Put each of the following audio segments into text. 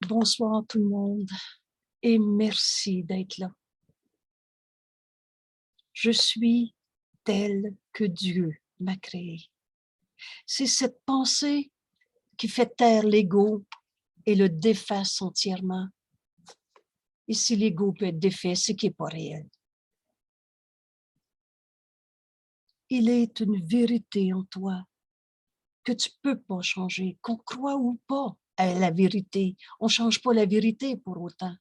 Bonsoir tout le monde et merci d'être là. Je suis telle que Dieu m'a créée. C'est cette pensée qui fait taire l'ego et le défasse entièrement. Et si l'ego peut être défait, c'est qu'il n'est pas réel. Il est une vérité en toi que tu ne peux pas changer, qu'on croit ou pas à la vérité. On ne change pas la vérité pour autant.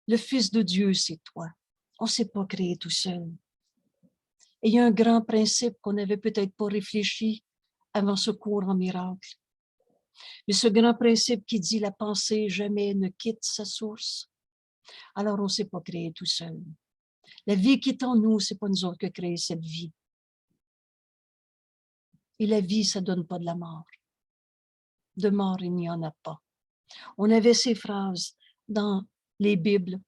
Le Fils de Dieu, c'est toi. On ne s'est pas créé tout seul. Et il y a un grand principe qu'on n'avait peut-être pas réfléchi avant ce cours en miracle. Mais ce grand principe qui dit la pensée jamais ne quitte sa source, alors on ne s'est pas créé tout seul. La vie qui est en nous, ce n'est pas nous autres qui créons cette vie. Et la vie, ça ne donne pas de la mort. De mort, il n'y en a pas. On avait ces phrases dans les Bibles.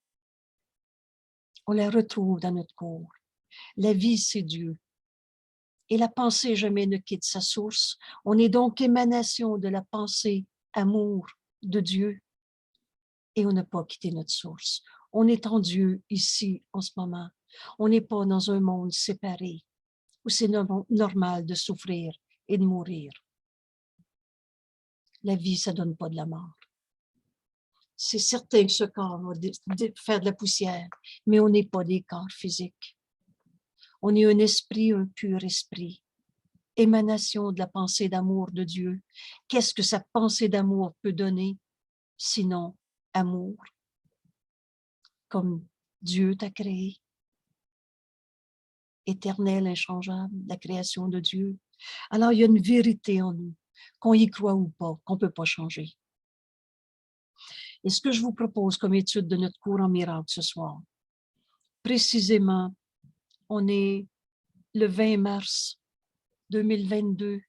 On les retrouve dans notre cours. La vie, c'est Dieu. Et la pensée jamais ne quitte sa source. On est donc émanation de la pensée, amour de Dieu. Et on n'a pas quitté notre source. On est en Dieu ici, en ce moment. On n'est pas dans un monde séparé où c'est normal de souffrir et de mourir. La vie, ça ne donne pas de la mort. C'est certain que ce corps va faire de la poussière, mais on n'est pas des corps physiques. On est un esprit, un pur esprit, émanation de la pensée d'amour de Dieu. Qu'est-ce que sa pensée d'amour peut donner, sinon amour? Comme Dieu t'a créé, éternel, inchangeable, la création de Dieu. Alors, il y a une vérité en nous, qu'on y croit ou pas, qu'on ne peut pas changer. Et ce que je vous propose comme étude de notre cours en miracle ce soir, précisément, on est le 20 mars 2022.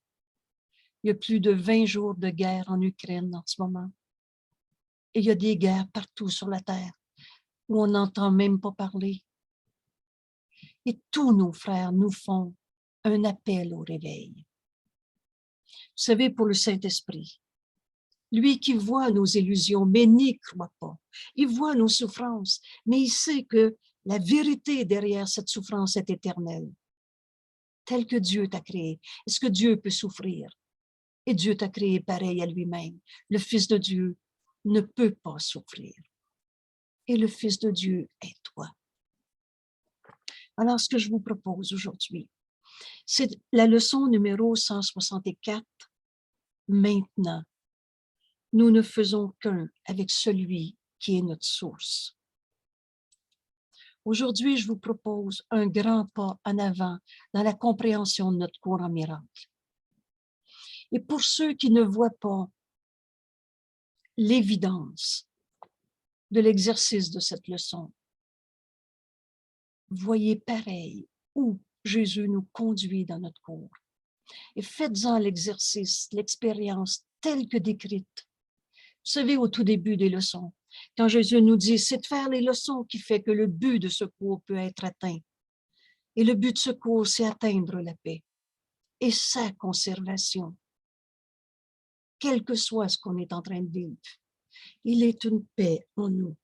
Il y a plus de 20 jours de guerre en Ukraine en ce moment. Et il y a des guerres partout sur la terre où on n'entend même pas parler. Et tous nos frères nous font un appel au réveil. Vous savez, pour le Saint-Esprit, lui qui voit nos illusions, mais n'y croit pas. Il voit nos souffrances, mais il sait que la vérité derrière cette souffrance est éternelle. Telle que Dieu t'a créé. Est-ce que Dieu peut souffrir? Et Dieu t'a créé pareil à lui-même. Le Fils de Dieu ne peut pas souffrir. Et le Fils de Dieu est toi. Alors, ce que je vous propose aujourd'hui, c'est la leçon numéro 164. Maintenant, nous ne faisons qu'un avec celui qui est notre source. Aujourd'hui, je vous propose un grand pas en avant dans la compréhension de notre cours en miracle. Et pour ceux qui ne voient pas l'évidence de l'exercice de cette leçon, voyez pareil où Jésus nous conduit dans notre cours. Et faites-en l'exercice, l'expérience telle que décrite. Vous savez, au tout début des leçons, quand Jésus nous dit, c'est de faire les leçons qui fait que le but de ce cours peut être atteint. Et le but de ce cours, c'est atteindre la paix et sa conservation. Quel que soit ce qu'on est en train de vivre, il est une paix en nous.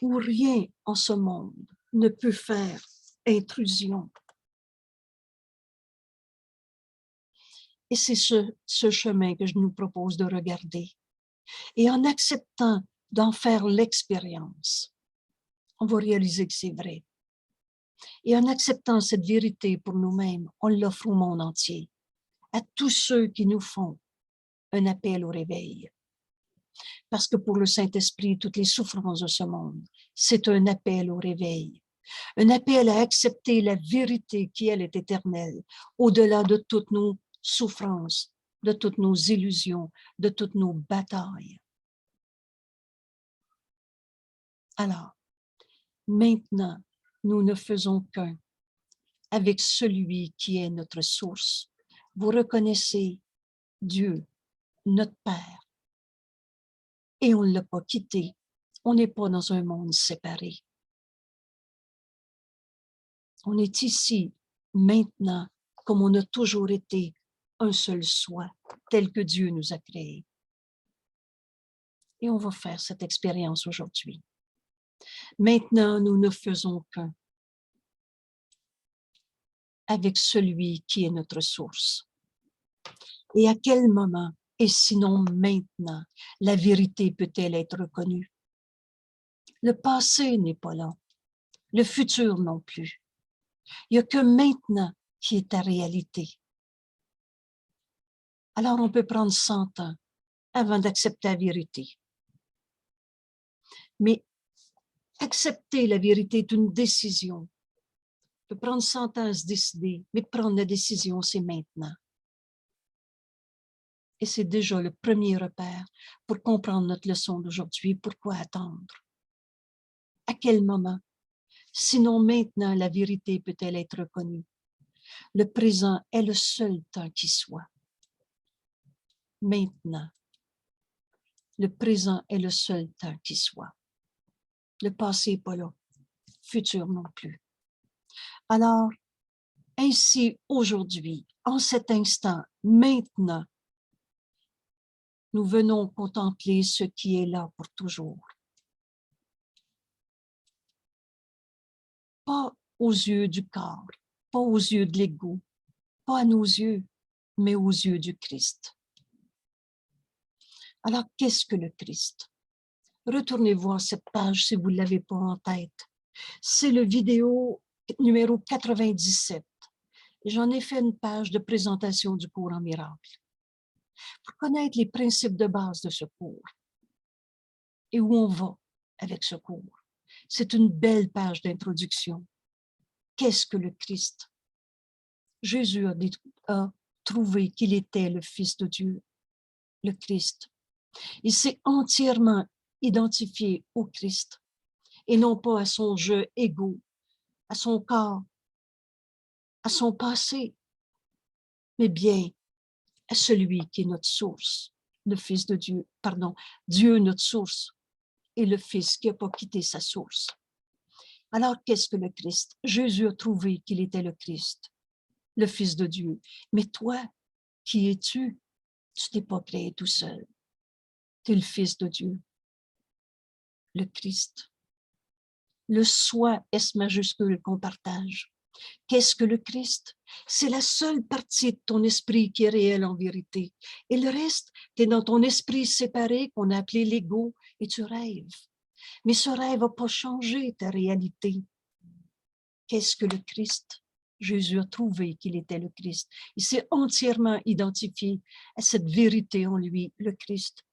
Où rien en ce monde ne peut faire intrusion. Et c'est ce chemin que je nous propose de regarder. Et en acceptant d'en faire l'expérience, on va réaliser que c'est vrai. Et en acceptant cette vérité pour nous-mêmes, on l'offre au monde entier, à tous ceux qui nous font un appel au réveil. Parce que pour le Saint-Esprit, toutes les souffrances de ce monde, c'est un appel au réveil. Un appel à accepter la vérité qui, elle, est éternelle, au-delà de toutes nos souffrances, de toutes nos illusions, de toutes nos batailles. Alors, maintenant, nous ne faisons qu'un avec celui qui est notre source. Vous reconnaissez Dieu, notre Père, et on ne l'a pas quitté. On n'est pas dans un monde séparé. On est ici, maintenant, comme on a toujours été, un seul soi, tel que Dieu nous a créés. Et on va faire cette expérience aujourd'hui. Maintenant, nous ne faisons qu'un avec celui qui est notre source. Et à quel moment, et sinon maintenant, la vérité peut-elle être reconnue? Le passé n'est pas là, le futur non plus. Il n'y a que maintenant qui est ta réalité. Alors on peut prendre 100 ans avant d'accepter la vérité. Mais accepter la vérité est une décision. On peut prendre 100 ans à se décider, mais prendre la décision, c'est maintenant. Et c'est déjà le premier repère pour comprendre notre leçon d'aujourd'hui. Pourquoi attendre? À quel moment? Sinon maintenant, la vérité peut-elle être reconnue? Le présent est le seul temps qui soit. Maintenant. Le présent est le seul temps qui soit. Le passé n'est pas là. Futur non plus. Alors, ainsi aujourd'hui, en cet instant, maintenant, nous venons contempler ce qui est là pour toujours. Pas aux yeux du corps, pas aux yeux de l'ego, pas à nos yeux, mais aux yeux du Christ. Alors, qu'est-ce que le Christ? Retournez voir cette page si vous ne l'avez pas en tête. C'est le vidéo numéro 97. J'en ai fait une page de présentation du cours en miracle pour connaître les principes de base de ce cours et où on va avec ce cours. C'est une belle page d'introduction. Qu'est-ce que le Christ? Jésus a trouvé qu'il était le Fils de Dieu, le Christ. Il s'est entièrement identifié au Christ et non pas à son jeu égaux, à son corps, à son passé, mais bien à celui qui est notre source, le Fils de Dieu, pardon, Dieu notre source et le Fils qui n'a pas quitté sa source. Alors, qu'est-ce que le Christ? Jésus a trouvé qu'il était le Christ, le Fils de Dieu. Mais toi, qui es-tu? Tu t'es pas créé tout seul. Tu es le Fils de Dieu, le Christ. Le soi, S majuscule qu'on partage. Qu'est-ce que le Christ? C'est la seule partie de ton esprit qui est réelle en vérité. Et le reste, tu es dans ton esprit séparé qu'on a appelé l'ego et tu rêves. Mais ce rêve n'a pas changé ta réalité. Qu'est-ce que le Christ? Jésus a trouvé qu'il était le Christ. Il s'est entièrement identifié à cette vérité en lui, le Christ.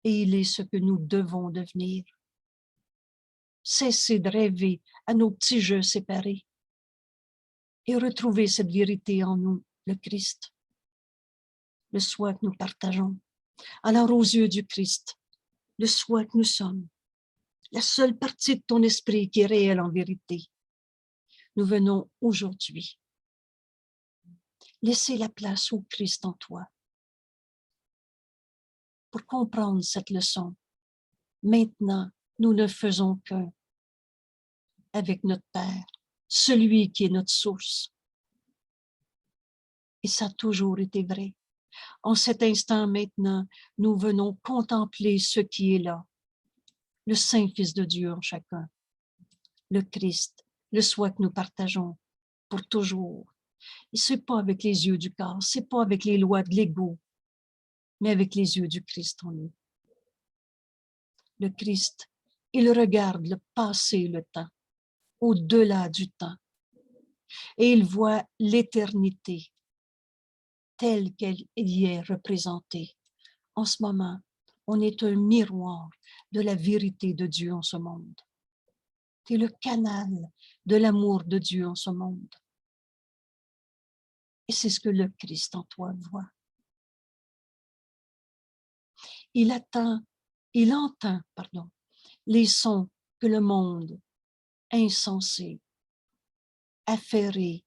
Et il est ce que nous devons devenir. Cesser de rêver à nos petits jeux séparés et retrouver cette vérité en nous, le Christ, le soi que nous partageons. Alors aux yeux du Christ, le soi que nous sommes, la seule partie de ton esprit qui est réelle en vérité, nous venons aujourd'hui laisser la place au Christ en toi pour comprendre cette leçon. Maintenant, nous ne faisons qu'un avec notre Père, celui qui est notre source. Et ça a toujours été vrai. En cet instant maintenant, nous venons contempler ce qui est là, le Saint-Fils de Dieu en chacun, le Christ, le soi que nous partageons pour toujours. Et ce n'est pas avec les yeux du corps, ce n'est pas avec les lois de l'ego, mais avec les yeux du Christ en nous. Le Christ, il regarde le passé et le temps, au-delà du temps, et il voit l'éternité telle qu'elle y est représentée. En ce moment, on est un miroir de la vérité de Dieu en ce monde. Tu es le canal de l'amour de Dieu en ce monde. Et c'est ce que le Christ en toi voit. Il entend, les sons que le monde insensé, affairé,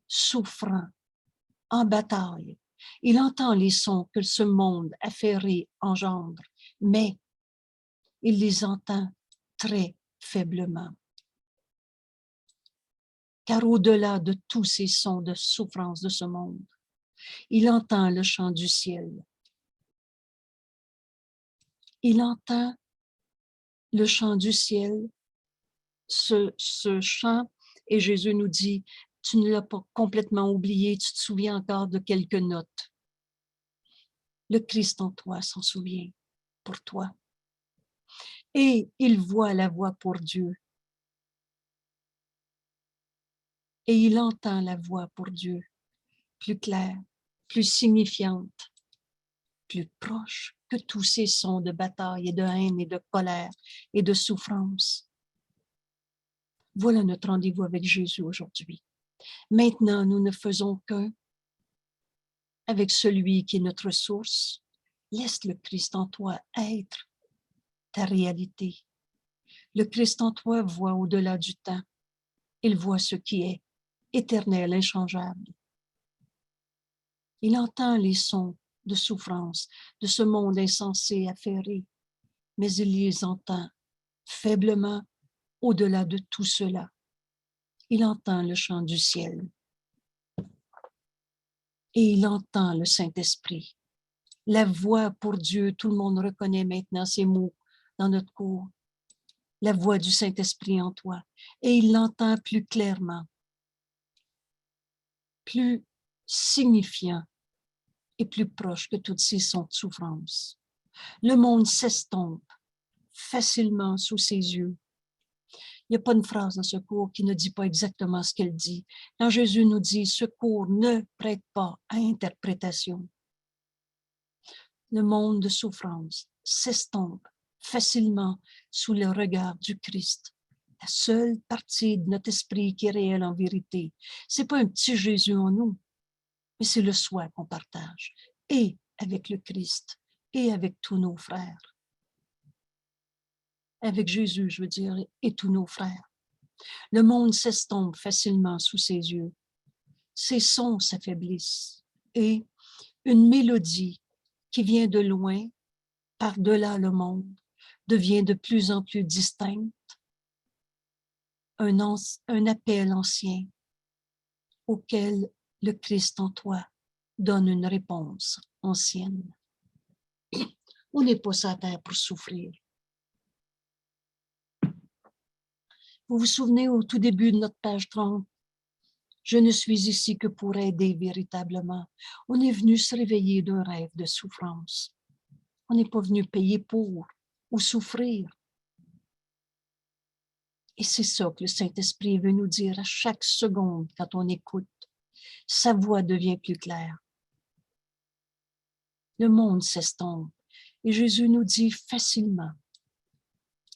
souffrant, en bataille. Il entend les sons que ce monde affairé engendre, mais il les entend très faiblement. Car au-delà de tous ces sons de souffrance de ce monde, Il entend le chant du ciel. Il entend le chant du ciel, ce chant, et Jésus nous dit, tu ne l'as pas complètement oublié, tu te souviens encore de quelques notes. Le Christ en toi s'en souvient pour toi. Et il voit la voix pour Dieu. Et il entend la voix pour Dieu, plus claire, plus signifiante, plus proche que tous ces sons de bataille et de haine et de colère et de souffrance. Voilà notre rendez-vous avec Jésus aujourd'hui. Maintenant, nous ne faisons qu'un avec celui qui est notre source. Laisse le Christ en toi être ta réalité. Le Christ en toi voit au-delà du temps. Il voit ce qui est éternel, inchangeable. Il entend les sons de souffrance de ce monde insensé, affairé, mais il les entend faiblement au-delà de tout cela. Il entend le chant du ciel et il entend le Saint-Esprit. La voix pour Dieu, tout le monde reconnaît maintenant ces mots dans notre cours. La voix du Saint-Esprit en toi. Et il l'entend plus clairement, plus signifiant et plus proche que toutes ces sons de souffrance. Le monde s'estompe facilement sous ses yeux. Il n'y a pas une phrase dans ce cours qui ne dit pas exactement ce qu'elle dit. Quand Jésus nous dit, ce cours ne prête pas à interprétation. Le monde de souffrance s'estompe facilement sous le regard du Christ. La seule partie de notre esprit qui est réelle en vérité, c'est pas un petit Jésus en nous, mais c'est le soi qu'on partage, et avec le Christ, et avec tous nos frères. Avec Jésus, je veux dire, et tous nos frères. Le monde s'estompe facilement sous ses yeux. Ses sons s'affaiblissent, et une mélodie qui vient de loin, par-delà le monde, devient de plus en plus distincte. Un appel ancien auquel le Christ en toi donne une réponse ancienne. On n'est pas sur la terre pour souffrir. Vous vous souvenez au tout début de notre page 30, je ne suis ici que pour aider véritablement. On est venu se réveiller d'un rêve de souffrance. On n'est pas venu payer pour ou souffrir. Et c'est ça que le Saint-Esprit veut nous dire à chaque seconde quand on écoute. Sa voix devient plus claire. Le monde s'estompe et Jésus nous dit facilement.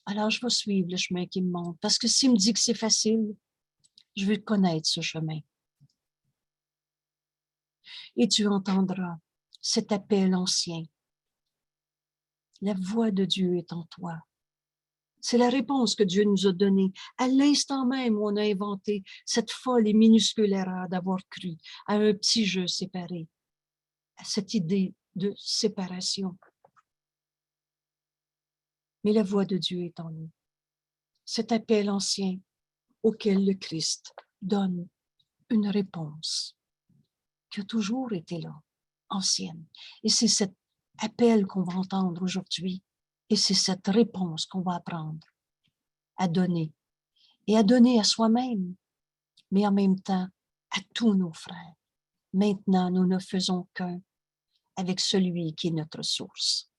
Alors je vais suivre le chemin qui me montre parce que s'il me dit que c'est facile, je veux connaître ce chemin. Et tu entendras cet appel ancien. La voix de Dieu est en toi. C'est la réponse que Dieu nous a donnée à l'instant même où on a inventé cette folle et minuscule erreur d'avoir cru à un petit jeu séparé, à cette idée de séparation. Mais la voix de Dieu est en nous. Cet appel ancien auquel le Christ donne une réponse qui a toujours été là, ancienne. Et c'est cet appel qu'on va entendre aujourd'hui et c'est cette réponse qu'on va apprendre à donner et à donner à soi-même, mais en même temps à tous nos frères. Maintenant, nous ne faisons qu'un avec celui qui est notre source.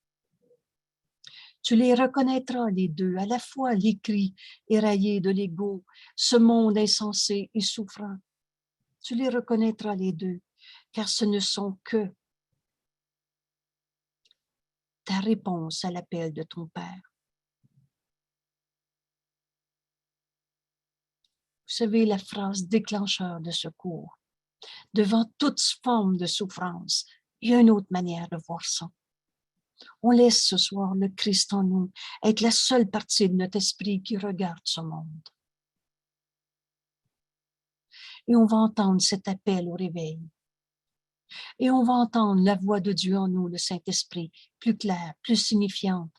Tu les reconnaîtras, les deux, à la fois les cris éraillés de l'ego, ce monde insensé et souffrant. Tu les reconnaîtras, les deux, car ce ne sont que ta réponse à l'appel de ton Père. Vous savez, la phrase déclencheur de ce cours. Devant toute forme de souffrance, il y a une autre manière de voir ça. On laisse ce soir le Christ en nous être la seule partie de notre esprit qui regarde ce monde. Et on va entendre cet appel au réveil. Et on va entendre la voix de Dieu en nous, le Saint-Esprit, plus claire, plus signifiante,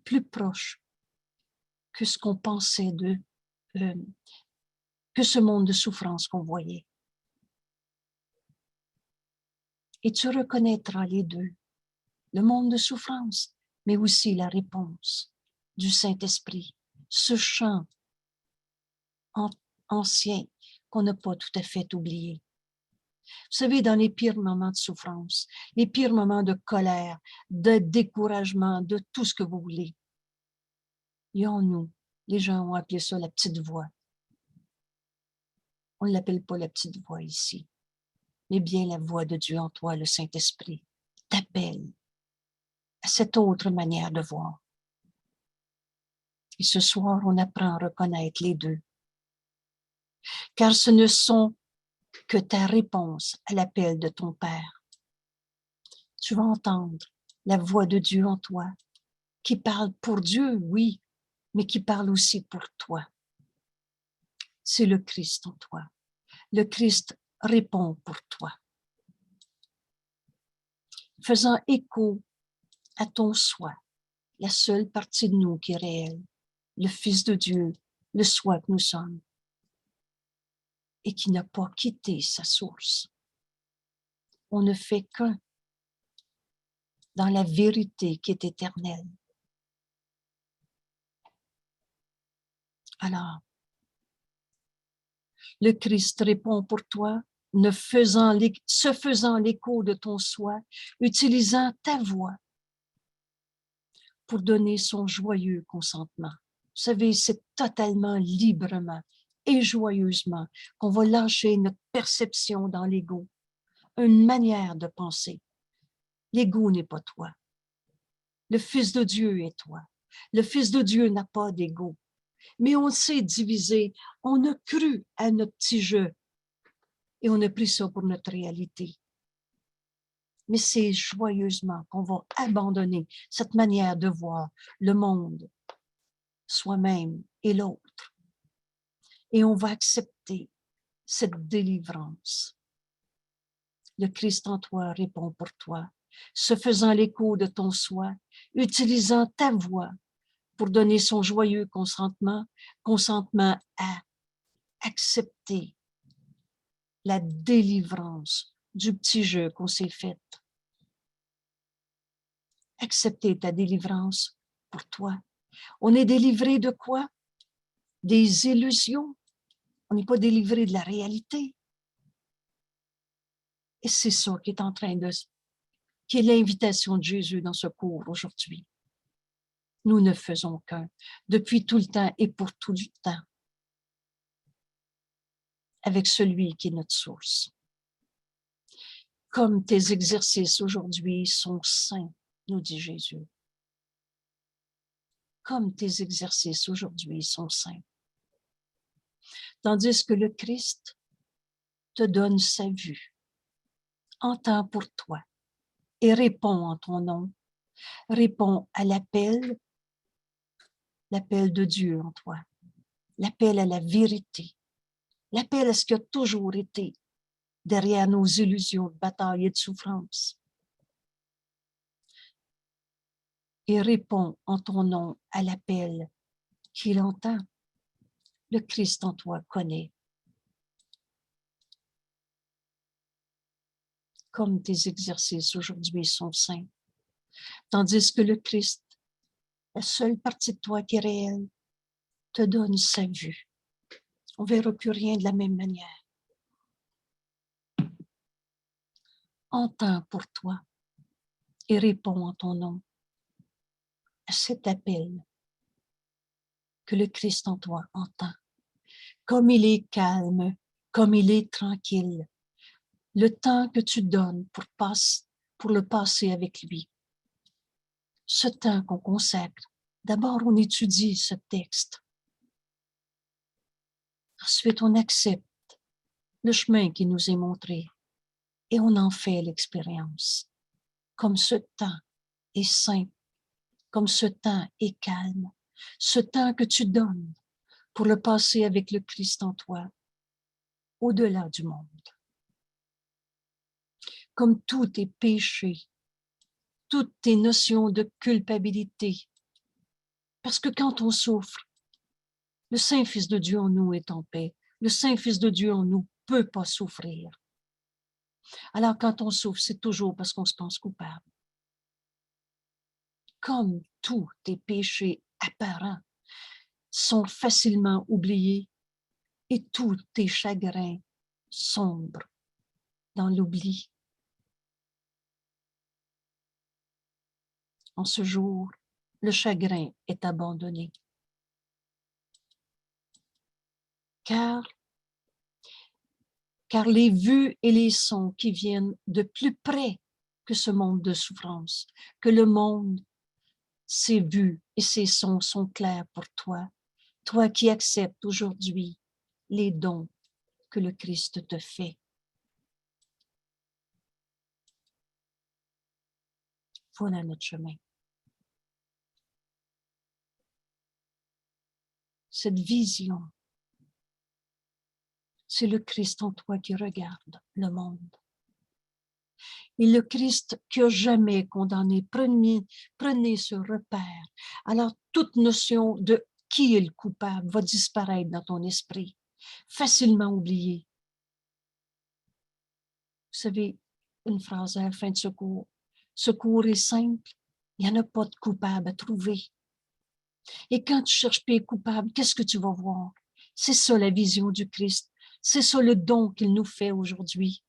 plus proche que ce qu'on pensait que ce monde de souffrance qu'on voyait. Et tu reconnaîtras les deux, le monde de souffrance, mais aussi la réponse du Saint-Esprit, ce chant ancien qu'on n'a pas tout à fait oublié. Vous savez, dans les pires moments de souffrance, les pires moments de colère, de découragement, de tout ce que vous voulez, il y a en nous, les gens ont appelé ça la petite voix. On ne l'appelle pas la petite voix ici, mais bien la voix de Dieu en toi, le Saint-Esprit, t'appelle à cette autre manière de voir. Et ce soir, on apprend à reconnaître les deux. Car ce ne sont que ta réponse à l'appel de ton Père. Tu vas entendre la voix de Dieu en toi, qui parle pour Dieu, oui, mais qui parle aussi pour toi. C'est le Christ en toi. Le Christ répond pour toi. Faisant écho à ton soi, la seule partie de nous qui est réelle, le Fils de Dieu, le soi que nous sommes, et qui n'a pas quitté sa source. On ne fait qu'un dans la vérité qui est éternelle. Alors, le Christ répond pour toi, se faisant l'écho de ton soi, utilisant ta voix pour donner son joyeux consentement. Vous savez, c'est totalement librement et joyeusement qu'on va lâcher notre perception dans l'ego, une manière de penser. L'ego n'est pas toi. Le Fils de Dieu est toi. Le Fils de Dieu n'a pas d'ego. Mais on s'est divisé, on a cru à notre petit jeu et on a pris ça pour notre réalité. Mais c'est joyeusement qu'on va abandonner cette manière de voir le monde, soi-même et l'autre. Et on va accepter cette délivrance. Le Christ en toi répond pour toi, se faisant l'écho de ton soi, utilisant ta voix pour donner son joyeux consentement à accepter la délivrance du petit jeu qu'on s'est fait. Accepter ta délivrance pour toi. On est délivré de quoi? Des illusions. On n'est pas délivré de la réalité. Et c'est ça qui est en train de... qui est l'invitation de Jésus dans ce cours aujourd'hui. Nous ne faisons qu'un, depuis tout le temps et pour tout le temps, avec celui qui est notre source. Comme tes exercices aujourd'hui sont saints, nous dit Jésus. Comme tes exercices aujourd'hui sont saints. Tandis que le Christ te donne sa vue, entend pour toi et répond en ton nom, répond à l'appel de Dieu en toi, l'appel à la vérité, l'appel à ce qui a toujours été derrière nos illusions de bataille et de souffrance. Et répond en ton nom à l'appel qu'il entend. Le Christ en toi connaît. Comme tes exercices aujourd'hui sont saints. Tandis que le Christ, la seule partie de toi qui est réelle, te donne sa vue. On ne verra plus rien de la même manière. Entends pour toi et réponds en ton nom à cet appel que le Christ en toi entend. Comme il est calme, comme il est tranquille, le temps que tu donnes pour le passer avec lui. Ce temps qu'on consacre, d'abord on étudie ce texte. Ensuite on accepte le chemin qui nous est montré et on en fait l'expérience. Comme ce temps est sain, comme ce temps est calme, ce temps que tu donnes pour le passer avec le Christ en toi, au-delà du monde. Comme tout est péché, toutes tes notions de culpabilité. Parce que quand on souffre, le Saint-Fils de Dieu en nous est en paix. Le Saint-Fils de Dieu en nous peut pas souffrir. Alors, quand on souffre, c'est toujours parce qu'on se pense coupable. Comme tous tes péchés apparents sont facilement oubliés et tous tes chagrins sombres dans l'oubli. En ce jour, le chagrin est abandonné. Car les vues et les sons qui viennent de plus près que ce monde de souffrance, que le monde, ses vues et ses sons sont clairs pour toi, toi qui acceptes aujourd'hui les dons que le Christ te fait. Voilà notre chemin. Cette vision, c'est le Christ en toi qui regarde le monde. Et le Christ qui a jamais condamné, prenez ce repère. Alors, toute notion de qui est le coupable va disparaître dans ton esprit, facilement oubliée. Vous savez, une phrase à la fin de secours. Secours est simple, il n'y en a pas de coupable à trouver. Et quand tu cherches paix coupable, qu'est-ce que tu vas voir? C'est ça la vision du Christ. C'est ça le don qu'il nous fait aujourd'hui.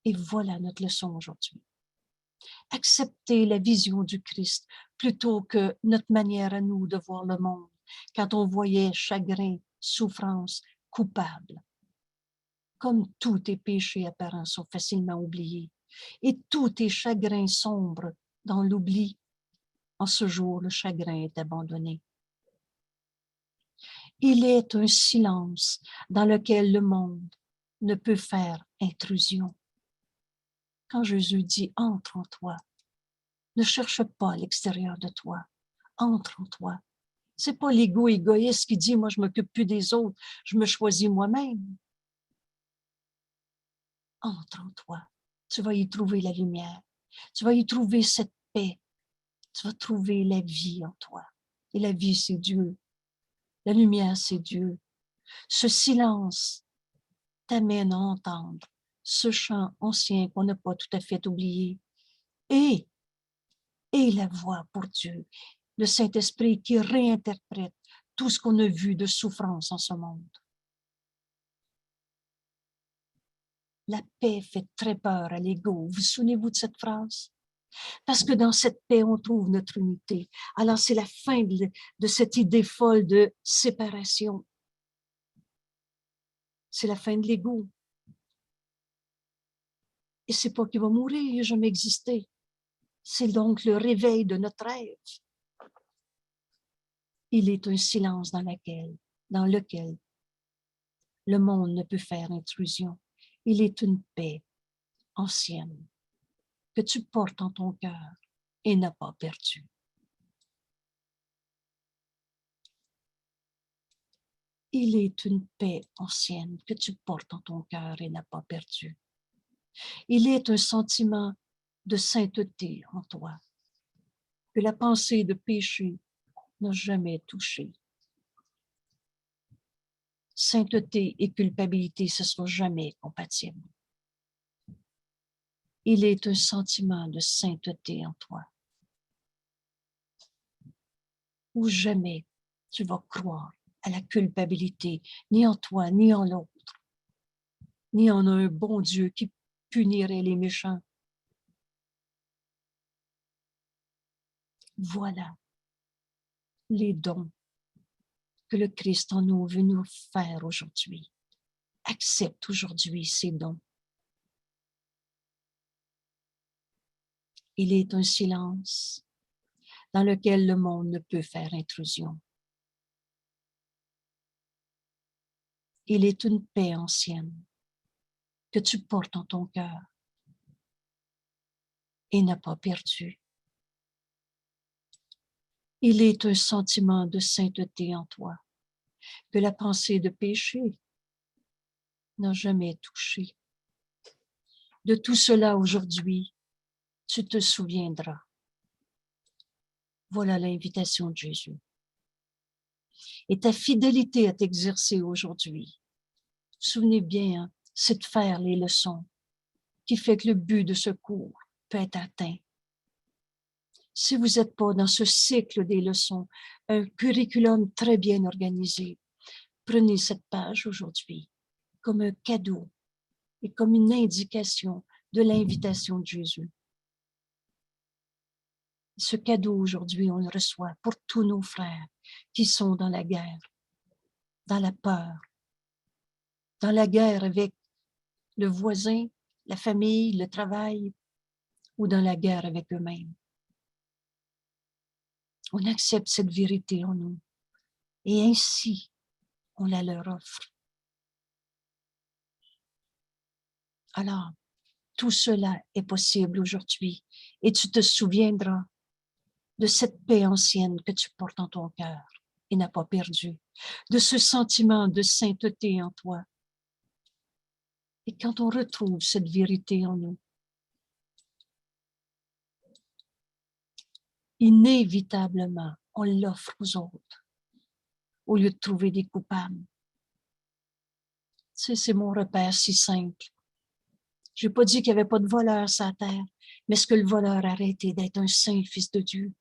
Et voilà notre leçon aujourd'hui. Accepter la vision du Christ plutôt que notre manière à nous de voir le monde quand on voyait chagrin, souffrance, coupable. Comme tous tes péchés apparents sont facilement oubliés et tous tes chagrins sombres dans l'oubli, en ce jour le chagrin est abandonné. Il est un silence dans lequel le monde ne peut faire intrusion. Quand Jésus dit « entre en toi », ne cherche pas à l'extérieur de toi, entre en toi. C'est pas l'ego égoïste qui dit « moi je m'occupe plus des autres, je me choisis moi-même ». Entre en toi, tu vas y trouver la lumière, tu vas y trouver cette paix, tu vas trouver la vie en toi. Et la vie, c'est Dieu. La lumière, c'est Dieu. Ce silence t'amène à entendre ce chant ancien qu'on n'a pas tout à fait oublié. Et la voix pour Dieu, le Saint-Esprit qui réinterprète tout ce qu'on a vu de souffrance en ce monde. La paix fait très peur à l'ego. Vous souvenez-vous de cette phrase? Parce que dans cette paix, on trouve notre unité. Alors, c'est la fin de cette idée folle de séparation. C'est la fin de l'ego. Et c'est pas qu'il va mourir, il n'a jamais existé. C'est donc le réveil de notre rêve. Il est un silence dans lequel le monde ne peut faire intrusion. Il est une paix ancienne que tu portes en ton cœur et n'as pas perdue. Il est une paix ancienne que tu portes en ton cœur et n'as pas perdue. Il est un sentiment de sainteté en toi que la pensée de péché n'a jamais touché. Sainteté et culpabilité, ce ne sont jamais compatibles. Il est un sentiment de sainteté en toi où jamais tu vas croire à la culpabilité, ni en toi, ni en l'autre, ni en un bon Dieu qui punirait les méchants. Voilà les dons que le Christ en nous veut nous faire aujourd'hui. Accepte aujourd'hui ces dons. Il est un silence dans lequel le monde ne peut faire intrusion. Il est une paix ancienne que tu portes en ton cœur et n'as pas perdu. Il est un sentiment de sainteté en toi que la pensée de péché n'a jamais touché. De tout cela aujourd'hui, tu te souviendras. Voilà l'invitation de Jésus. Et ta fidélité à t'exercer aujourd'hui, souvenez bien, hein, c'est de faire les leçons qui fait que le but de ce cours peut être atteint. Si vous n'êtes pas dans ce cycle des leçons, un curriculum très bien organisé, prenez cette page aujourd'hui comme un cadeau et comme une indication de l'invitation de Jésus. Ce cadeau aujourd'hui, on le reçoit pour tous nos frères qui sont dans la guerre, dans la peur, dans la guerre avec le voisin, la famille, le travail, ou dans la guerre avec eux-mêmes. On accepte cette vérité en nous et ainsi, on la leur offre. Alors, tout cela est possible aujourd'hui et tu te souviendras de cette paix ancienne que tu portes en ton cœur et n'as pas perdu, de ce sentiment de sainteté en toi. Et quand on retrouve cette vérité en nous, inévitablement, on l'offre aux autres au lieu de trouver des coupables. C'est mon repère si simple. Je n'ai pas dit qu'il n'y avait pas de voleur sur la terre, mais est-ce que le voleur a arrêté d'être un saint fils de Dieu?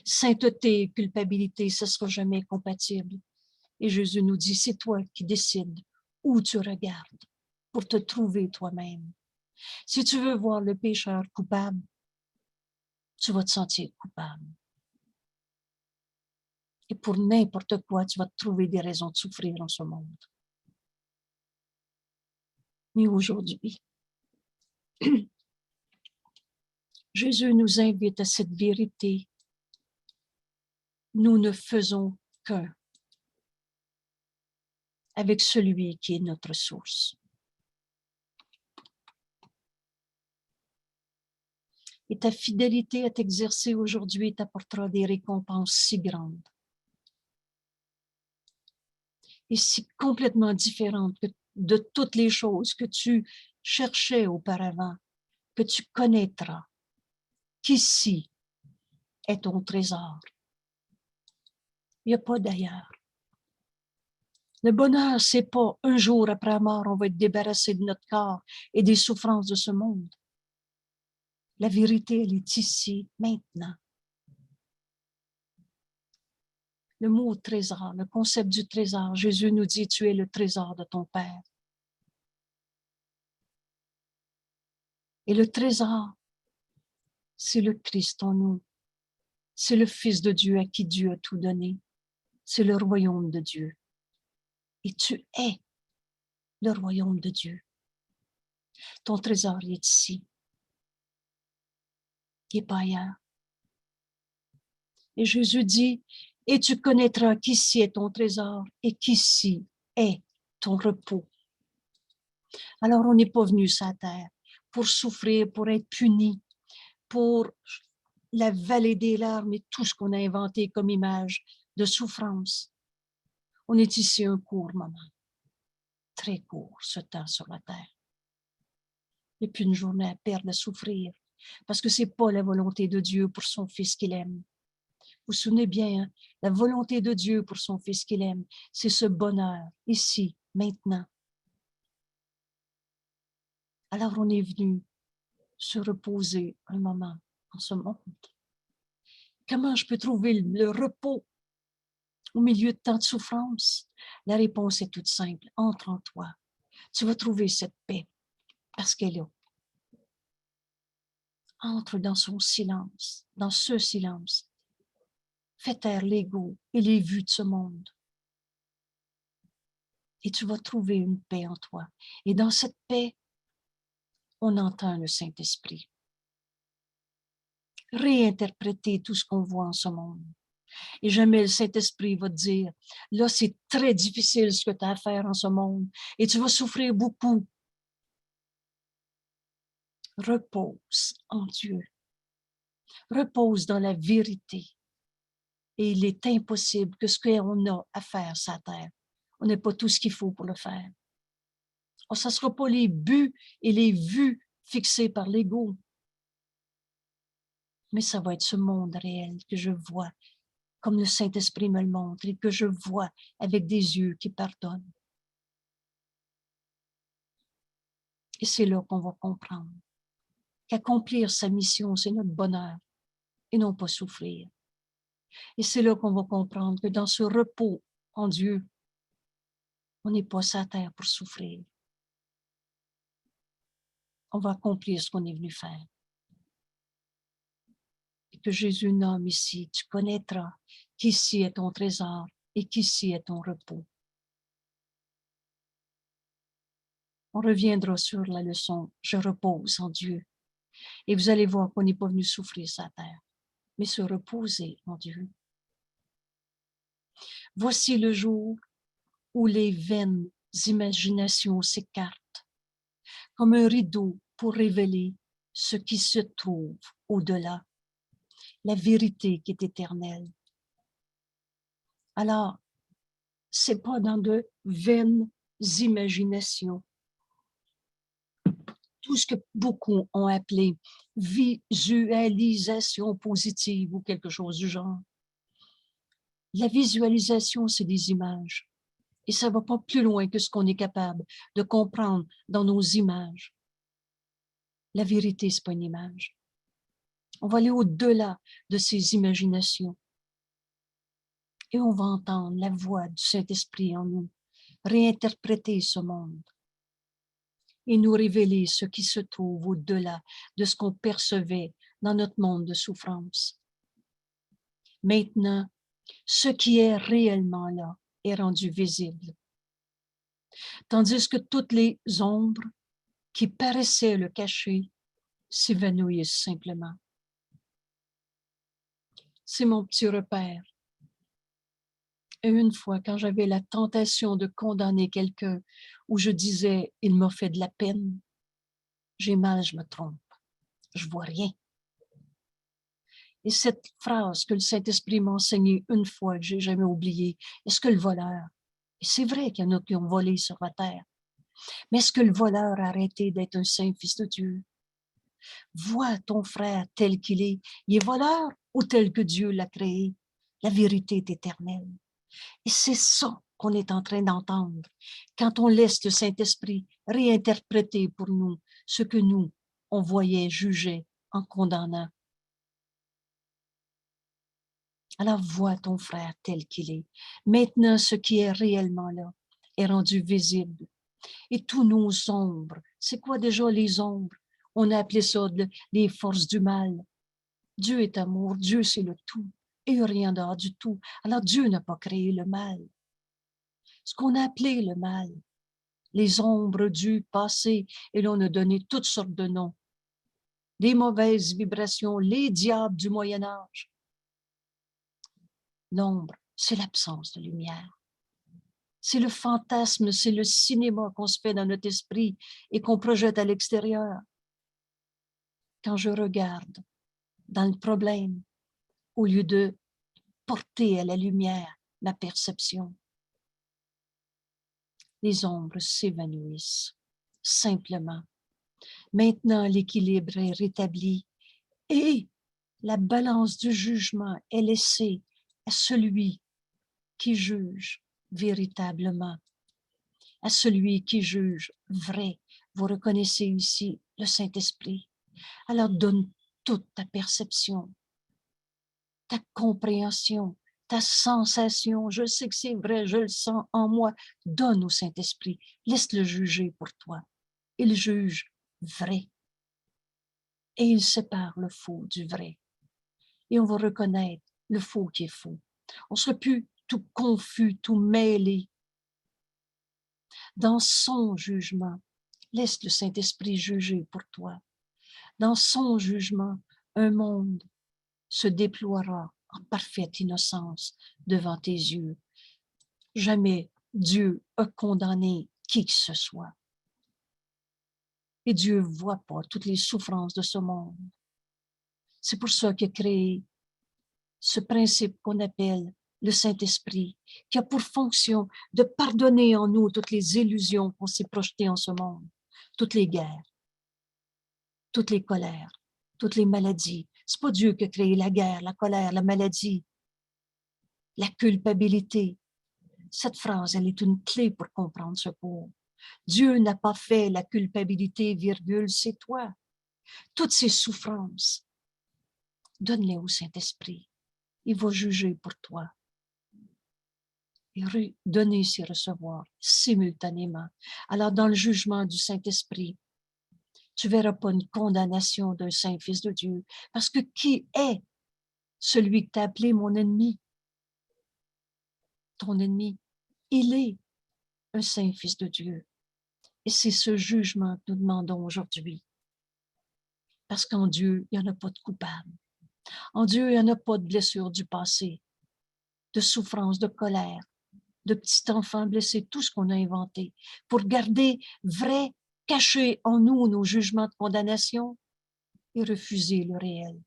Sainteté et culpabilité, ce ne sera jamais compatible. Et Jésus nous dit, c'est toi qui décides où tu regardes pour te trouver toi-même. Si tu veux voir le pécheur coupable, tu vas te sentir coupable. Et pour n'importe quoi, tu vas te trouver des raisons de souffrir dans ce monde. Mais aujourd'hui, Jésus nous invite à cette vérité. Nous ne faisons qu'un avec celui qui est notre source. Et ta fidélité à t'exercer aujourd'hui t'apportera des récompenses si grandes et si complètement différentes de toutes les choses que tu cherchais auparavant, que tu connaîtras qu'ici est ton trésor. Il n'y a pas d'ailleurs. Le bonheur, c'est pas un jour après la mort, on va être débarrassé de notre corps et des souffrances de ce monde. La vérité, elle est ici, maintenant. Le mot trésor, le concept du trésor, Jésus nous dit, tu es le trésor de ton Père. Et le trésor, c'est le Christ en nous. C'est le Fils de Dieu à qui Dieu a tout donné. C'est le royaume de Dieu. Et tu es le royaume de Dieu. Ton trésor, il est ici. Il n'est pas ailleurs. Et Jésus dit, et tu connaîtras qu'ici est ton trésor et qu'ici est ton repos. Alors, on n'est pas venu sur la terre pour souffrir, pour être puni, pour la vallée des larmes et tout ce qu'on a inventé comme image de souffrance. On est ici un court moment, très court, ce temps sur la terre. Et puis une journée à perdre, à souffrir, parce que c'est pas la volonté de Dieu pour son Fils qu'il aime. Vous vous souvenez bien, hein? La volonté de Dieu pour son Fils qu'il aime, c'est ce bonheur, ici, maintenant. Alors on est venu se reposer un moment en ce monde. Comment je peux trouver le repos au milieu de tant de souffrance? La réponse est toute simple. Entre en toi. Tu vas trouver cette paix parce qu'elle est là. Entre dans son silence, dans ce silence. Fais taire l'ego et les vues de ce monde. Et tu vas trouver une paix en toi. Et dans cette paix, on entend le Saint-Esprit réinterpréter tout ce qu'on voit en ce monde. Et jamais le Saint-Esprit va te dire, là, c'est très difficile ce que tu as à faire en ce monde et tu vas souffrir beaucoup. Repose en Dieu. Repose dans la vérité. Et il est impossible que ce qu'on a à faire sur la terre, on n'ait pas tout ce qu'il faut pour le faire. Oh, ça ne sera pas les buts et les vues fixées par l'ego, mais ça va être ce monde réel que je vois, comme le Saint-Esprit me le montre, et que je vois avec des yeux qui pardonnent. Et c'est là qu'on va comprendre qu'accomplir sa mission, c'est notre bonheur et non pas souffrir. Et c'est là qu'on va comprendre que dans ce repos en Dieu, on n'est pas sur la terre pour souffrir. On va accomplir ce qu'on est venu faire. Et que Jésus nomme ici, tu connaîtras qu'ici est ton trésor et qu'ici est ton repos. On reviendra sur la leçon « Je repose en Dieu ». Et vous allez voir qu'on n'est pas venu souffrir sur la terre, mais se reposer en Dieu. Voici le jour où les vaines imaginations s'écartent, comme un rideau pour révéler ce qui se trouve au-delà, la vérité qui est éternelle. Alors, c'est pas dans de vaines imaginations. Tout ce que beaucoup ont appelé visualisation positive ou quelque chose du genre. La visualisation, c'est des images. Et ça ne va pas plus loin que ce qu'on est capable de comprendre dans nos images. La vérité, ce n'est pas une image. On va aller au-delà de ces imaginations. Et on va entendre la voix du Saint-Esprit en nous, réinterpréter ce monde et nous révéler ce qui se trouve au-delà de ce qu'on percevait dans notre monde de souffrance. Maintenant, ce qui est réellement là est rendu visible. Tandis que toutes les ombres qui paraissaient le cacher s'évanouissent simplement. C'est mon petit repère. Et une fois, quand j'avais la tentation de condamner quelqu'un, où je disais « il m'a fait de la peine », j'ai mal, je me trompe, je vois rien. Et cette phrase que le Saint-Esprit m'a enseignée une fois, que j'ai jamais oubliée, est-ce que le voleur, et c'est vrai qu'il y en a qui ont volé sur la terre, mais est-ce que le voleur a arrêté d'être un saint fils de Dieu? Vois ton frère tel qu'il est. Il est voleur ou tel que Dieu l'a créé? La vérité est éternelle. Et c'est ça qu'on est en train d'entendre quand on laisse le Saint-Esprit réinterpréter pour nous ce que nous, on voyait, jugeait en condamnant. Alors vois ton frère tel qu'il est. Maintenant, ce qui est réellement là est rendu visible. Et tous nos ombres, c'est quoi déjà les ombres? On a appelé ça les forces du mal. Dieu est amour, Dieu c'est le tout, et rien dehors du tout. Alors Dieu n'a pas créé le mal. Ce qu'on a appelé le mal, les ombres du passé, et l'on a donné toutes sortes de noms. Les mauvaises vibrations, les diables du Moyen-Âge. L'ombre, c'est l'absence de lumière. C'est le fantasme, c'est le cinéma qu'on se fait dans notre esprit et qu'on projette à l'extérieur. Quand je regarde dans le problème, au lieu de porter à la lumière ma perception, les ombres s'évanouissent, simplement. Maintenant, l'équilibre est rétabli et la balance du jugement est laissée à celui qui juge véritablement, à celui qui juge vrai. Vous reconnaissez ici le Saint-Esprit. Alors donne toute ta perception, ta compréhension, ta sensation. Je sais que c'est vrai, je le sens en moi. Donne au Saint-Esprit, laisse-le juger pour toi. Il juge vrai. Et il sépare le faux du vrai. Et on va reconnaître le faux qui est faux. On ne sera plus tout confus, tout mêlé. Dans son jugement, laisse le Saint-Esprit juger pour toi. Dans son jugement, un monde se déploiera en parfaite innocence devant tes yeux. Jamais Dieu a condamné qui que ce soit. Et Dieu ne voit pas toutes les souffrances de ce monde. C'est pour ça qu'il a créé ce principe qu'on appelle le Saint-Esprit, qui a pour fonction de pardonner en nous toutes les illusions qu'on s'est projetées en ce monde, toutes les guerres, toutes les colères, toutes les maladies. C'est pas Dieu qui a créé la guerre, la colère, la maladie, la culpabilité. Cette phrase, elle est une clé pour comprendre ce cours. Dieu n'a pas fait la culpabilité, virgule, c'est toi. Toutes ces souffrances, donne-les au Saint-Esprit. Il va juger pour toi. Et donner, c'est recevoir simultanément. Alors, dans le jugement du Saint-Esprit, tu ne verras pas une condamnation d'un saint fils de Dieu. Parce que qui est celui que tu as appelé mon ennemi? Ton ennemi, il est un saint fils de Dieu. Et c'est ce jugement que nous demandons aujourd'hui. Parce qu'en Dieu, il n'y en a pas de coupable. En Dieu, il n'y en a pas de blessure du passé, de souffrance, de colère, de petits enfants blessés, tout ce qu'on a inventé, pour garder vrai, caché en nous nos jugements de condamnation et refuser le réel.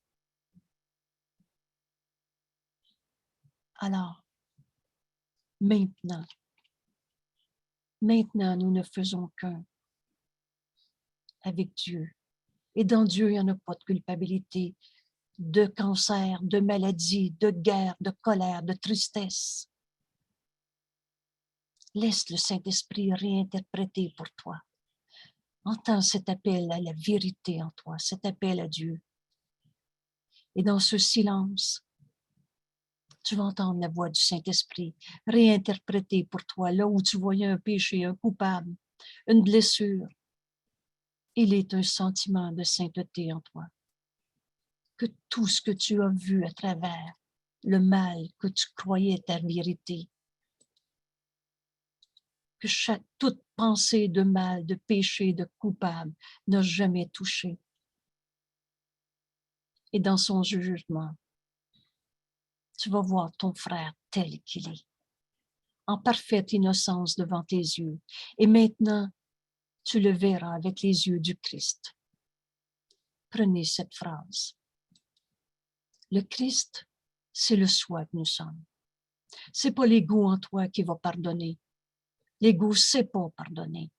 Alors, maintenant, nous ne faisons qu'un avec Dieu. Et dans Dieu, il n'y en a pas de culpabilité, de cancer, de maladie, de guerre, de colère, de tristesse. Laisse le Saint-Esprit réinterpréter pour toi. Entends cet appel à la vérité en toi, cet appel à Dieu. Et dans ce silence, tu vas entendre la voix du Saint-Esprit réinterpréter pour toi là où tu voyais un péché, un coupable, une blessure. Il est un sentiment de sainteté en toi. Que tout ce que tu as vu à travers le mal que tu croyais être ta vérité, que toute pensée de mal, de péché, de coupable n'a jamais touché. Et dans son jugement, tu vas voir ton frère tel qu'il est, en parfaite innocence devant tes yeux. Et maintenant, tu le verras avec les yeux du Christ. Prenez cette phrase. Le Christ, c'est le soi que nous sommes. C'est pas l'ego en toi qui va pardonner. L'ego ne sait pas pardonner.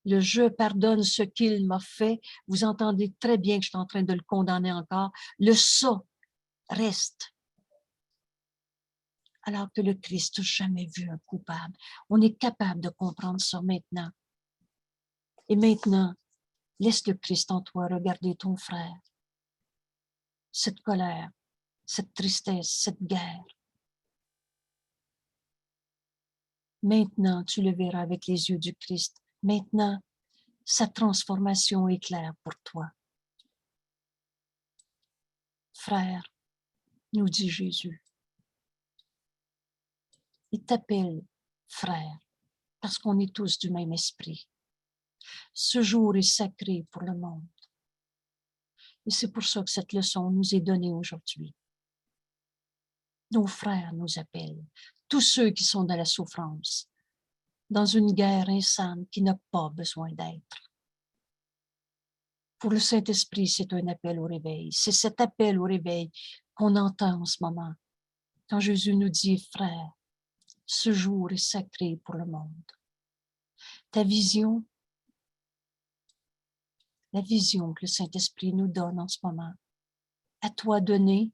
Le je pardonne ce qu'il m'a fait. Vous entendez très bien que je suis en train de le condamner encore. Le ça reste. Alors que le Christ n'a jamais vu un coupable. On est capable de comprendre ça maintenant. Et maintenant, laisse le Christ en toi regarder ton frère. Cette colère, cette tristesse, cette guerre. Maintenant, tu le verras avec les yeux du Christ. Maintenant, sa transformation est claire pour toi. Frère, nous dit Jésus, il t'appelle frère parce qu'on est tous du même esprit. Ce jour est sacré pour le monde. Et c'est pour ça que cette leçon nous est donnée aujourd'hui. Nos frères nous appellent, tous ceux qui sont dans la souffrance, dans une guerre insane qui n'a pas besoin d'être. Pour le Saint-Esprit, c'est un appel au réveil. C'est cet appel au réveil qu'on entend en ce moment. Quand Jésus nous dit, frère, ce jour est sacré pour le monde. Ta vision, la vision que le Saint-Esprit nous donne en ce moment, à toi donnée,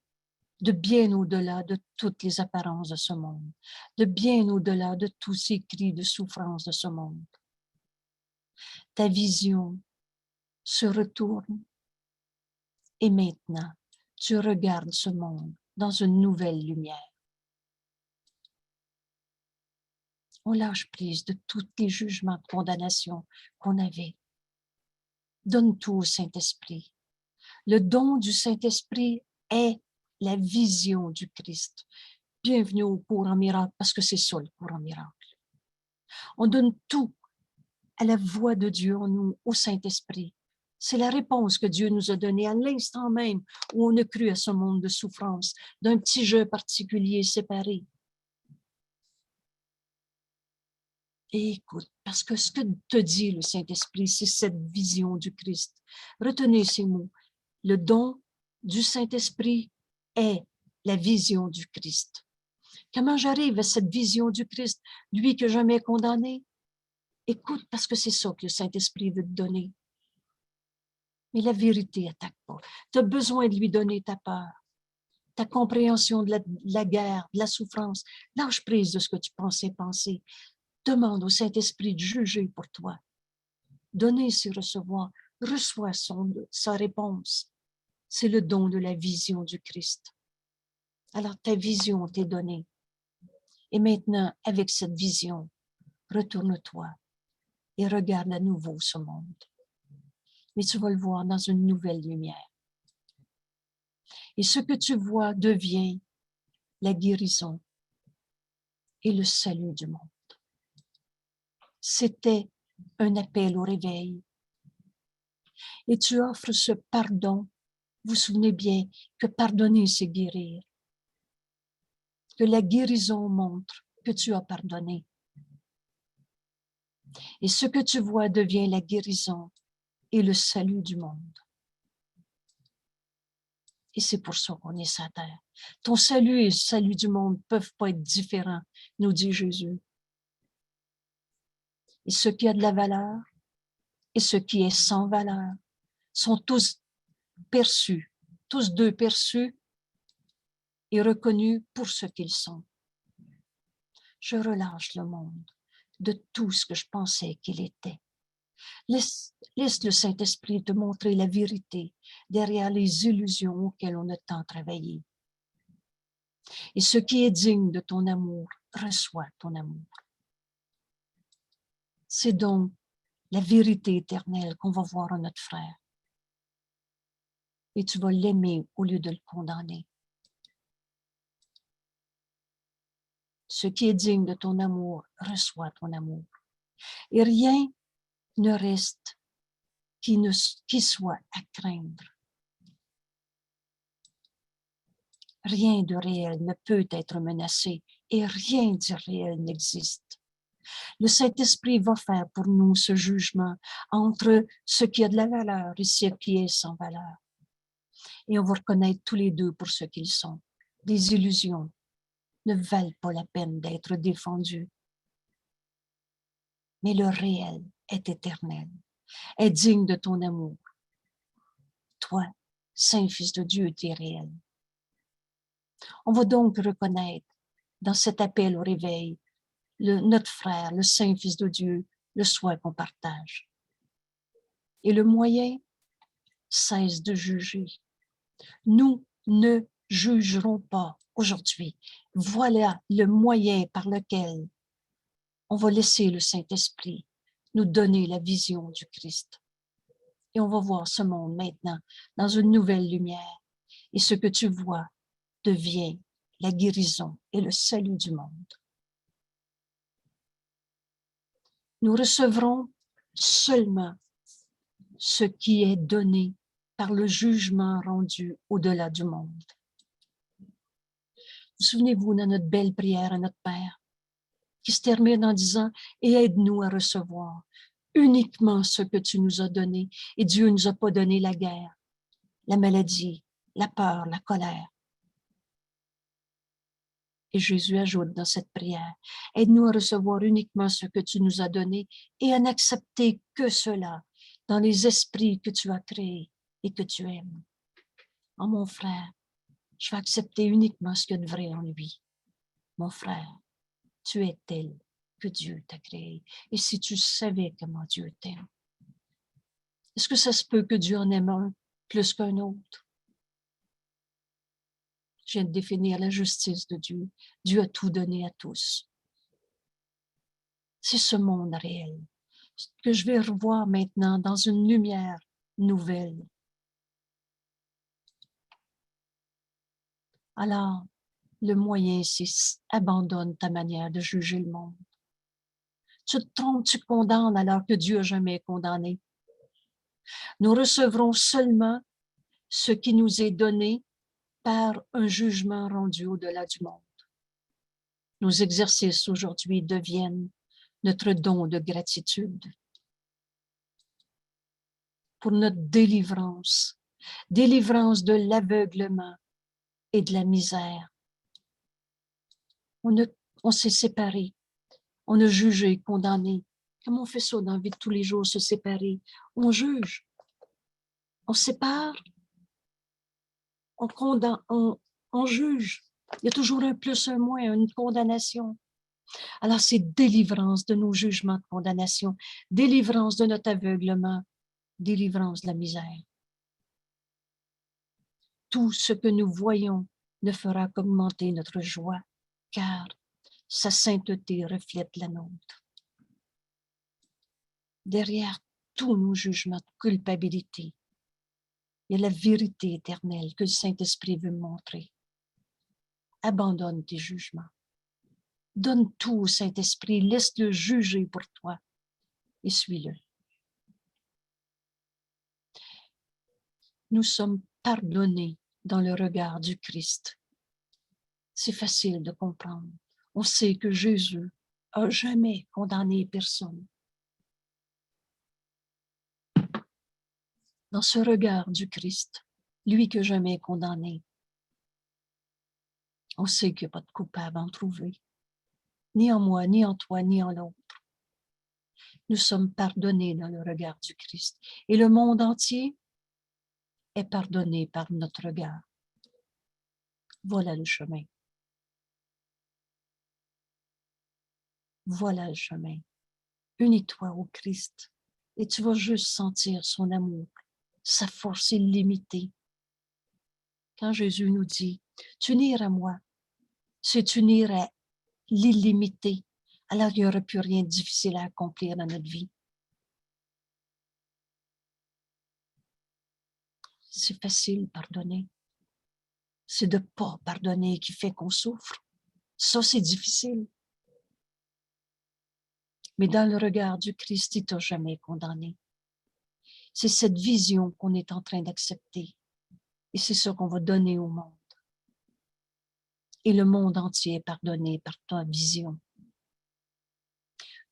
de bien au-delà de toutes les apparences de ce monde, de bien au-delà de tous ces cris de souffrance de ce monde. Ta vision se retourne et maintenant, tu regardes ce monde dans une nouvelle lumière. On lâche prise de tous les jugements de condamnation qu'on avait. Donne tout au Saint-Esprit. Le don du Saint-Esprit est la vision du Christ. Bienvenue au cours en miracle, parce que c'est ça le cours en miracle. On donne tout à la voix de Dieu en nous, au Saint-Esprit. C'est la réponse que Dieu nous a donnée à l'instant même où on a cru à ce monde de souffrance, d'un petit jeu particulier séparé. Et écoute, parce que ce que te dit le Saint-Esprit, c'est cette vision du Christ. Retenez ces mots. Le don du Saint-Esprit est la vision du Christ. Comment j'arrive à cette vision du Christ, lui que jamais ai condamné? Écoute, parce que c'est ça que le Saint-Esprit veut te donner. Mais la vérité n'attaque pas. Tu as besoin de lui donner ta peur, ta compréhension de la guerre, de la souffrance. Lâche prise de ce que tu pensais penser. Demande au Saint-Esprit de juger pour toi. Donner, c'est recevoir. Reçois sa réponse. C'est le don de la vision du Christ. Alors, ta vision t'est donnée. Et maintenant, avec cette vision, retourne-toi et regarde à nouveau ce monde. Mais tu vas le voir dans une nouvelle lumière. Et ce que tu vois devient la guérison et le salut du monde. C'était un appel au réveil. Et tu offres ce pardon. Vous vous souvenez bien que pardonner, c'est guérir. Que la guérison montre que tu as pardonné. Et ce que tu vois devient la guérison et le salut du monde. Et c'est pour ça qu'on est sur la terre. Ton salut et le salut du monde ne peuvent pas être différents, nous dit Jésus. Et ce qui a de la valeur et ce qui est sans valeur sont tous perçus, tous deux perçus et reconnus pour ce qu'ils sont. Je relâche le monde de tout ce que je pensais qu'il était. Laisse le Saint-Esprit te montrer la vérité derrière les illusions auxquelles on a tant travaillé. Et ce qui est digne de ton amour, reçois ton amour. C'est donc la vérité éternelle qu'on va voir en notre frère. Et tu vas l'aimer au lieu de le condamner. Ce qui est digne de ton amour, reçois ton amour. Et rien ne reste qui soit à craindre. Rien de réel ne peut être menacé et rien d'irréel n'existe. Le Saint-Esprit va faire pour nous ce jugement entre ce qui a de la valeur et ce qui est sans valeur. Et on va reconnaître tous les deux pour ce qu'ils sont. Des illusions ne valent pas la peine d'être défendues. Mais le réel est éternel, est digne de ton amour. Toi, Saint-Fils de Dieu, tu es réel. On va donc reconnaître dans cet appel au réveil notre frère, le Saint-Fils de Dieu, le soin qu'on partage. Et le moyen cesse de juger. Nous ne jugerons pas aujourd'hui. Voilà le moyen par lequel on va laisser le Saint-Esprit nous donner la vision du Christ. Et on va voir ce monde maintenant dans une nouvelle lumière. Et ce que tu vois devient la guérison et le salut du monde. Nous recevrons seulement ce qui est donné par le jugement rendu au-delà du monde. Vous souvenez-vous de notre belle prière à notre Père qui se termine en disant « Et aide-nous à recevoir uniquement ce que tu nous as donné. » Et Dieu ne nous a pas donné la guerre, la maladie, la peur, la colère. Et Jésus ajoute dans cette prière « Aide-nous à recevoir uniquement ce que tu nous as donné et à n'accepter que cela dans les esprits que tu as créés et que tu aimes. » Oh mon frère, je vais accepter uniquement ce qu'il y a de vrai en lui. Mon frère, tu es tel que Dieu t'a créé. Et si tu savais comment Dieu t'aime, est-ce que ça se peut que Dieu en aime un plus qu'un autre? Je viens de définir la justice de Dieu. Dieu a tout donné à tous. C'est ce monde réel que je vais revoir maintenant dans une lumière nouvelle. Alors, le moyen, c'est abandonne ta manière de juger le monde. Tu te trompes, tu condamnes alors que Dieu n'a jamais condamné. Nous recevrons seulement ce qui nous est donné par un jugement rendu au-delà du monde. Nos exercices aujourd'hui deviennent notre don de gratitude pour notre délivrance, délivrance de l'aveuglement et de la misère. On s'est séparés, on a jugé, condamné. Comment on fait ça dans la vie de tous les jours, se séparer? On juge, on sépare, on condamne, on juge. Il y a toujours un plus, un moins, une condamnation. Alors, c'est délivrance de nos jugements de condamnation, délivrance de notre aveuglement, délivrance de la misère. Tout ce que nous voyons ne fera qu'augmenter notre joie, car sa sainteté reflète la nôtre. Derrière tous nos jugements de culpabilité, il y a la vérité éternelle que le Saint-Esprit veut montrer. Abandonne tes jugements. Donne tout au Saint-Esprit, laisse-le juger pour toi et suis-le. Nous sommes pardonnés dans le regard du Christ. C'est facile de comprendre. On sait que Jésus n'a jamais condamné personne. Dans ce regard du Christ, lui que jamais condamné, on sait qu'il n'y a pas de coupable à en trouver, ni en moi, ni en toi, ni en l'autre. Nous sommes pardonnés dans le regard du Christ. Et le monde entier est pardonné par notre regard. Voilà le chemin. Voilà le chemin. Unis-toi au Christ et tu vas juste sentir son amour, sa force illimitée. Quand Jésus nous dit, t'unir à moi, c'est t'unir à l'illimité, alors il n'y aura plus rien de difficile à accomplir dans notre vie. C'est facile pardonner. C'est de ne pas pardonner qui fait qu'on souffre. Ça, c'est difficile. Mais dans le regard du Christ, il ne t'a jamais condamné. C'est cette vision qu'on est en train d'accepter. Et c'est ça qu'on va donner au monde. Et le monde entier est pardonné par ta vision.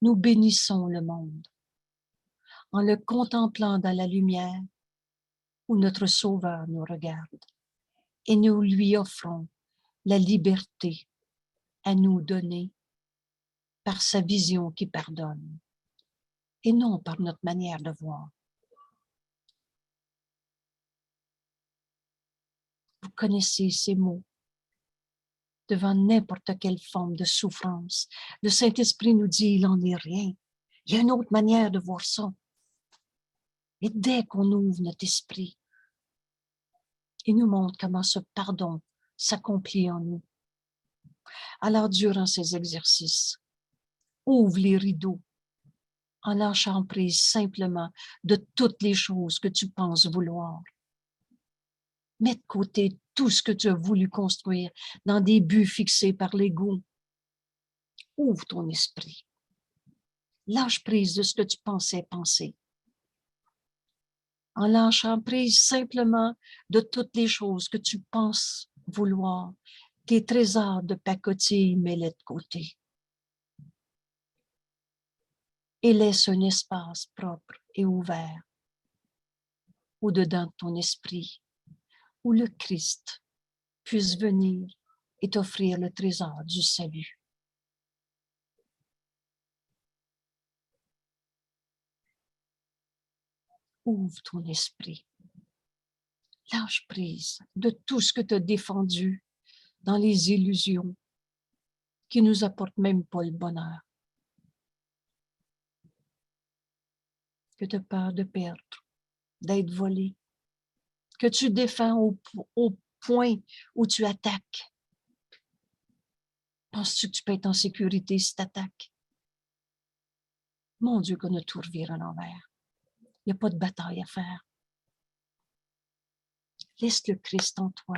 Nous bénissons le monde en le contemplant dans la lumière où notre Sauveur nous regarde. Et nous lui offrons la liberté à nous donner par sa vision qui pardonne et non par notre manière de voir. Vous connaissez ces mots. Devant n'importe quelle forme de souffrance, le Saint-Esprit nous dit, il n'en est rien. Il y a une autre manière de voir ça. Et dès qu'on ouvre notre esprit, il nous montre comment ce pardon s'accomplit en nous. Alors, durant ces exercices, ouvre les rideaux en lâchant prise simplement de toutes les choses que tu penses vouloir. Mets de côté tout ce que tu as voulu construire dans des buts fixés par l'ego. Ouvre ton esprit. Lâche prise de ce que tu pensais penser. En lâchant prise simplement de toutes les choses que tu penses vouloir. Tes trésors de pacotille, mets-les de côté. Et laisse un espace propre et ouvert au-dedans de ton esprit où le Christ puisse venir et t'offrir le trésor du salut. Ouvre ton esprit. Lâche prise de tout ce que tu as défendu dans les illusions qui ne nous apportent même pas le bonheur. Que tu as peur de perdre, d'être volé, que tu défends au point où tu attaques. Penses-tu que tu peux être en sécurité si tu attaques? Mon Dieu, qu'on a tout reviré à l'envers. Il n'y a pas de bataille à faire. Laisse le Christ en toi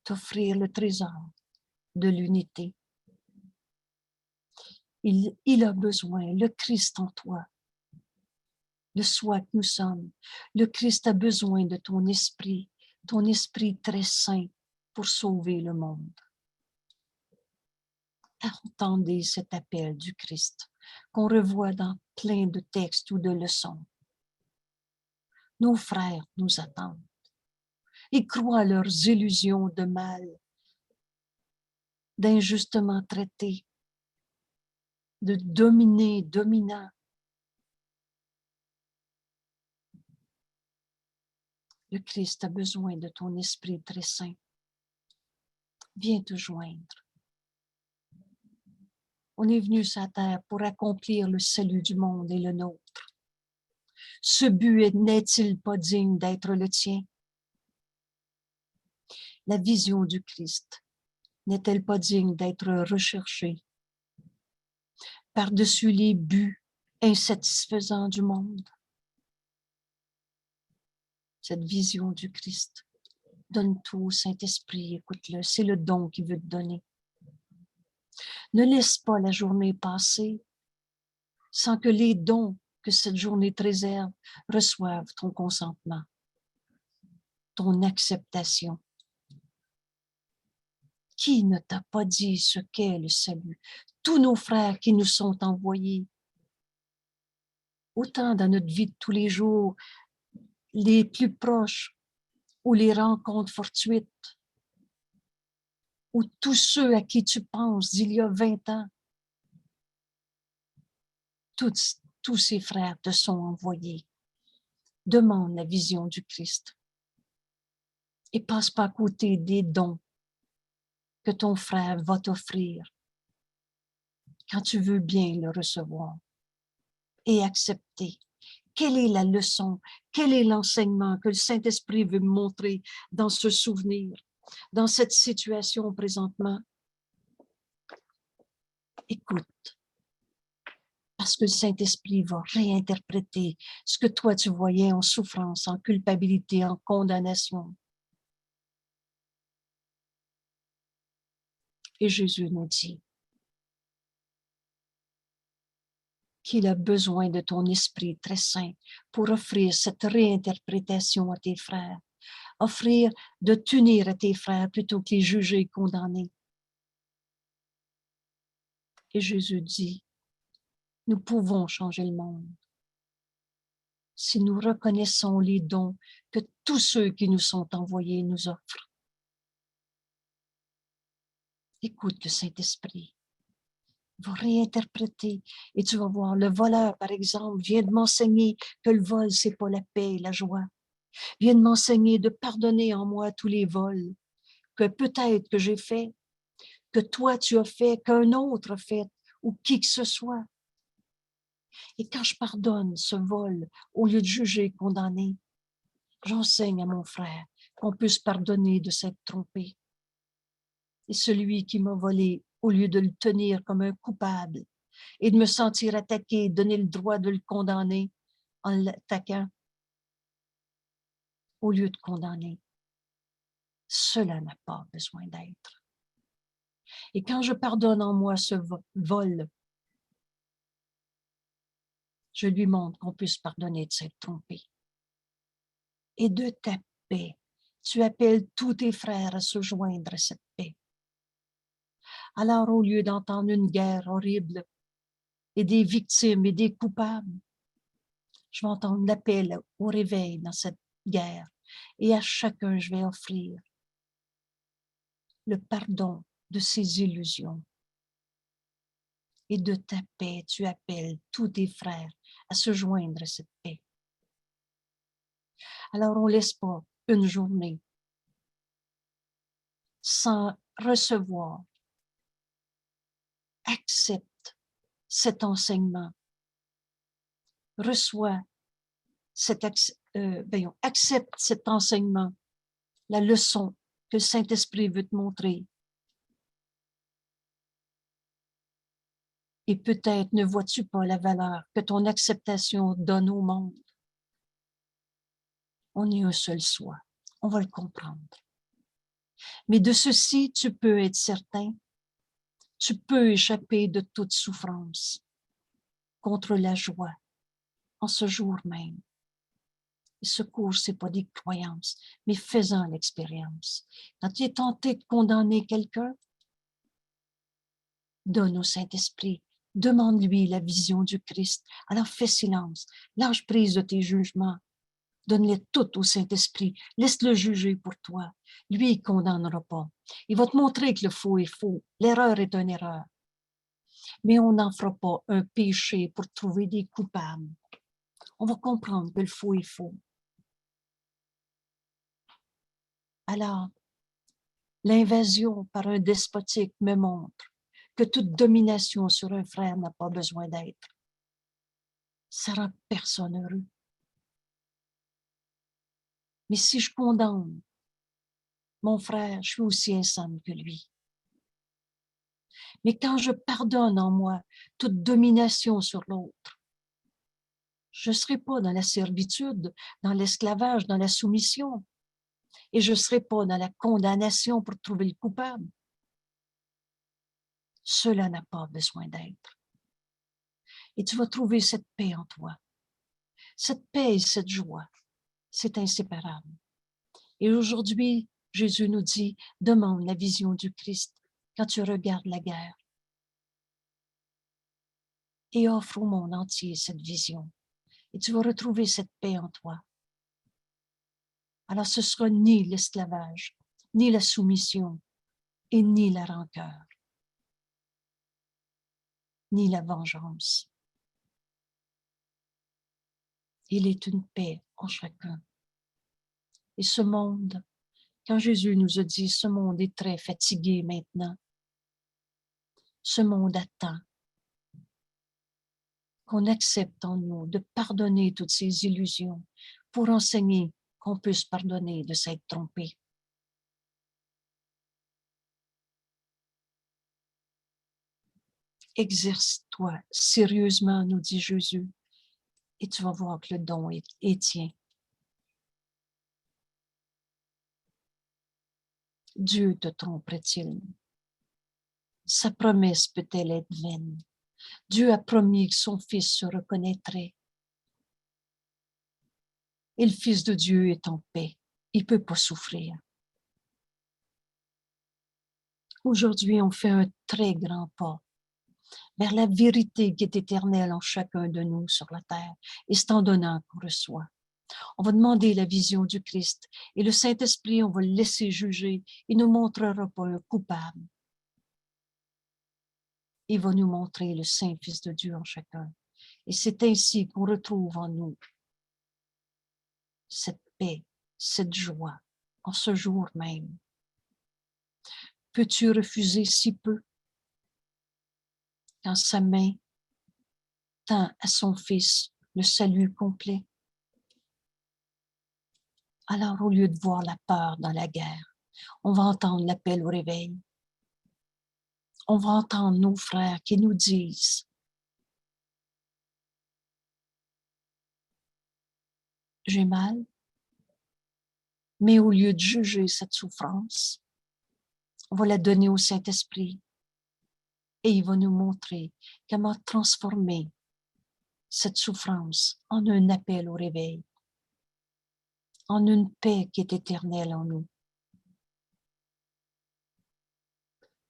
t'offrir le trésor de l'unité. Il a besoin, le Christ en toi, le soi que nous sommes. Le Christ a besoin de ton esprit très saint pour sauver le monde. Entendez cet appel du Christ qu'on revoit dans plein de textes ou de leçons. Nos frères nous attendent. Ils croient leurs illusions de mal, d'injustement traités, de dominant. Le Christ a besoin de ton esprit très saint. Viens te joindre. On est venu sur la terre pour accomplir le salut du monde et le nôtre. Ce but n'est-il pas digne d'être le tien? La vision du Christ n'est-elle pas digne d'être recherchée par-dessus les buts insatisfaisants du monde? Cette vision du Christ, donne tout au Saint-Esprit, écoute-le, c'est le don qu'il veut te donner. Ne laisse pas la journée passer sans que les dons que cette journée te réserve reçoivent ton consentement, ton acceptation. Qui ne t'a pas dit ce qu'est le salut? Tous nos frères qui nous sont envoyés, autant dans notre vie de tous les jours, les plus proches ou les rencontres fortuites, ou tous ceux à qui tu penses d'il y a 20 ans, tous ces frères te sont envoyés. Demande la vision du Christ et passe pas à côté des dons que ton frère va t'offrir quand tu veux bien le recevoir et accepter. Quelle est la leçon? Quel est l'enseignement que le Saint-Esprit veut me montrer dans ce souvenir, dans cette situation présentement? Écoute, parce que le Saint-Esprit va réinterpréter ce que toi tu voyais en souffrance, en culpabilité, en condamnation. Et Jésus nous dit qu'il a besoin de ton esprit très saint pour offrir cette réinterprétation à tes frères, offrir de t'unir à tes frères plutôt que les juger et condamner. Et Jésus dit, nous pouvons changer le monde si nous reconnaissons les dons que tous ceux qui nous sont envoyés nous offrent. Écoute le Saint-Esprit. Va réinterpréter et tu vas voir, le voleur, par exemple, vient de m'enseigner que le vol, c'est pas la paix et la joie. Vient de m'enseigner de pardonner en moi tous les vols que peut-être que j'ai fait, que toi tu as fait, qu'un autre a fait, ou qui que ce soit. Et quand je pardonne ce vol, au lieu de juger et condamner, j'enseigne à mon frère qu'on peut se pardonner de s'être trompé. Et celui qui m'a volé, au lieu de le tenir comme un coupable et de me sentir attaqué, donner le droit de le condamner en l'attaquant, au lieu de condamner, cela n'a pas besoin d'être. Et quand je pardonne en moi ce vol, je lui montre qu'on peut se pardonner de s'être trompé. Et de ta paix, tu appelles tous tes frères à se joindre à cette paix. Alors, au lieu d'entendre une guerre horrible et des victimes et des coupables, je vais entendre l'appel au réveil dans cette guerre. Et à chacun, je vais offrir le pardon de ses illusions. Et de ta paix, tu appelles tous tes frères à se joindre à cette paix. Alors, on ne laisse pas une journée sans recevoir. Accepte cet enseignement. Reçois accepte cet enseignement, la leçon que le Saint-Esprit veut te montrer. Et peut-être ne vois-tu pas la valeur que ton acceptation donne au monde. On est un seul soi. On va le comprendre. Mais de ceci, tu peux être certain, tu peux échapper de toute souffrance contre la joie en ce jour même. Et ce cours, ce n'est pas des croyances, mais faisant l'expérience. Quand tu es tenté de condamner quelqu'un, donne au Saint-Esprit, demande-lui la vision du Christ. Alors fais silence, lâche prise de tes jugements, donne-les toutes au Saint-Esprit, laisse-le juger pour toi. Lui, il ne condamnera pas. Il va te montrer que le faux est faux, l'erreur est une erreur. Mais on n'en fera pas un péché pour trouver des coupables. On va comprendre que le faux est faux. Alors, l'invasion par un despotique me montre que toute domination sur un frère n'a pas besoin d'être. Ça rend personne heureux. Mais si je condamne mon frère, je suis aussi insane que lui. Mais quand je pardonne en moi toute domination sur l'autre, je ne serai pas dans la servitude, dans l'esclavage, dans la soumission. Et je ne serai pas dans la condamnation pour trouver le coupable. Cela n'a pas besoin d'être. Et tu vas trouver cette paix en toi. Cette paix et cette joie, c'est inséparable. Et aujourd'hui, Jésus nous dit, demande la vision du Christ quand tu regardes la guerre. Et offre au monde entier cette vision. Et tu vas retrouver cette paix en toi. Alors ce sera ni l'esclavage, ni la soumission, et ni la rancœur, ni la vengeance. Il est une paix en chacun. Et ce monde, quand Jésus nous a dit, ce monde est très fatigué maintenant, ce monde attend qu'on accepte en nous de pardonner toutes ces illusions pour enseigner qu'on peut se pardonner de s'être trompé. Exerce-toi sérieusement, nous dit Jésus, et tu vas voir que le don est tien. Dieu te tromperait-il? Sa promesse peut-elle être vaine? Dieu a promis que son Fils se reconnaîtrait. Et le Fils de Dieu est en paix. Il ne peut pas souffrir. Aujourd'hui, on fait un très grand pas vers la vérité qui est éternelle en chacun de nous sur la terre. Et c'est en donnant qu'on reçoit. On va demander la vision du Christ. Et le Saint-Esprit, on va le laisser juger. Il ne nous montrera pas un coupable. Il va nous montrer le Saint-Fils de Dieu en chacun. Et c'est ainsi qu'on retrouve en nous cette paix, cette joie, en ce jour même. Peux-tu refuser si peu quand sa main tend à son Fils le salut complet? Alors, au lieu de voir la peur dans la guerre, on va entendre l'appel au réveil. On va entendre nos frères qui nous disent « J'ai mal », mais au lieu de juger cette souffrance, on va la donner au Saint-Esprit et il va nous montrer comment transformer cette souffrance en un appel au réveil, en une paix qui est éternelle en nous.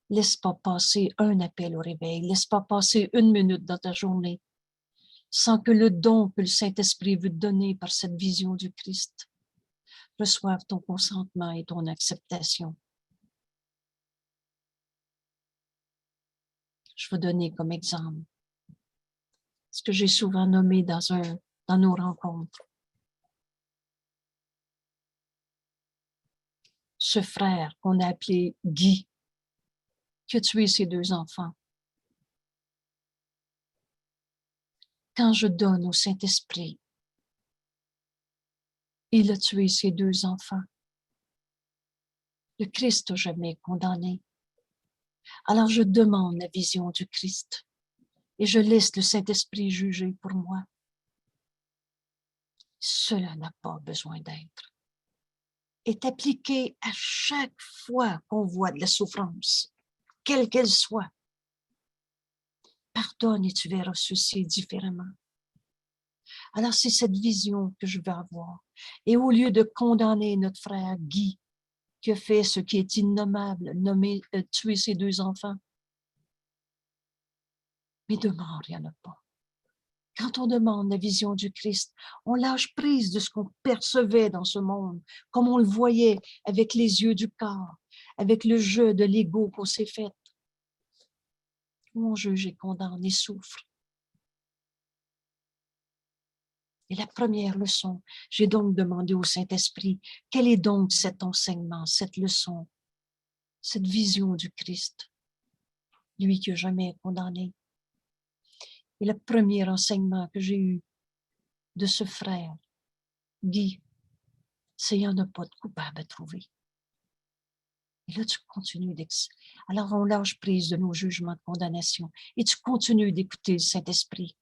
Laisse pas passer un appel au réveil, laisse pas passer une minute dans ta journée sans que le don que le Saint-Esprit veut te donner par cette vision du Christ reçoive ton consentement et ton acceptation. Je vais donner comme exemple ce que j'ai souvent nommé dans nos rencontres. Ce frère qu'on a appelé Guy, qui a tué ses 2 enfants. Quand je donne au Saint-Esprit, il a tué ses 2 enfants. Le Christ n'a jamais condamné. Alors je demande la vision du Christ et je laisse le Saint-Esprit juger pour moi. Cela n'a pas besoin d'être. Est appliqué à chaque fois qu'on voit de la souffrance, quelle qu'elle soit. Pardonne et tu verras ceci différemment. Alors c'est cette vision que je veux avoir. Et au lieu de condamner notre frère Guy, qui a fait ce qui est innommable, tuer ses 2 enfants, mais de mort, il n'y en a pas. Quand on demande la vision du Christ, on lâche prise de ce qu'on percevait dans ce monde, comme on le voyait avec les yeux du corps, avec le jeu de l'ego qu'on s'est fait. Où on juge et condamne et souffre. Et la première leçon, j'ai donc demandé au Saint-Esprit, quel est donc cet enseignement, cette leçon, cette vision du Christ? lui qui n'a jamais condamné. Et le premier enseignement que j'ai eu de ce frère, Guy, c'est qu'il n'y en a pas de coupable à trouver. Et là, tu continues Alors, on lâche prise de nos jugements de condamnation et tu continues d'écouter le Saint-Esprit.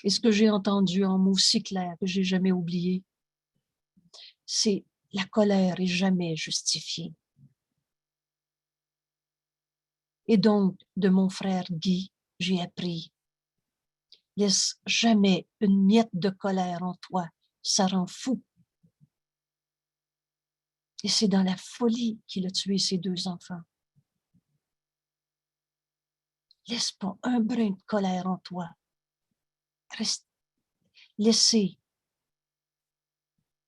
Et ce que j'ai entendu en mots si clairs que je n'ai jamais oublié, c'est la colère est jamais justifiée. Et donc, de mon frère Guy, j'ai appris, laisse jamais une miette de colère en toi, ça rend fou. Et c'est dans la folie qu'il a tué ses 2 enfants. Laisse pas un brin de colère en toi. Laissez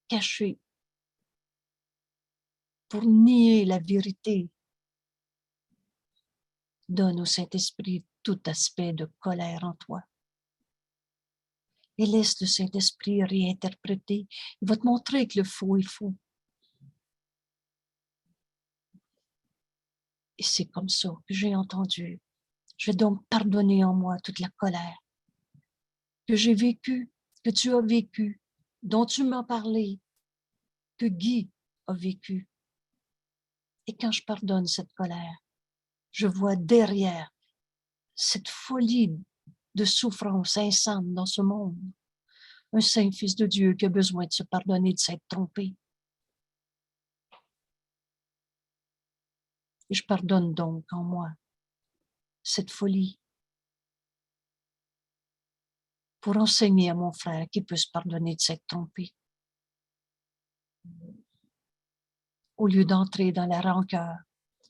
cacher pour nier la vérité. Donne au Saint-Esprit tout aspect de colère en toi. Et laisse le Saint-Esprit réinterpréter. Il va te montrer que le faux est faux. Et c'est comme ça que j'ai entendu. Je vais donc pardonner en moi toute la colère que j'ai vécue, que tu as vécue, dont tu m'as parlé, que Guy a vécu. Et quand je pardonne cette colère, je vois derrière cette folie de souffrance insane dans ce monde, un saint fils de Dieu qui a besoin de se pardonner, de s'être trompé. Et je pardonne donc en moi cette folie pour enseigner à mon frère qu'il peut se pardonner de s'être trompé. Au lieu d'entrer dans la rancœur,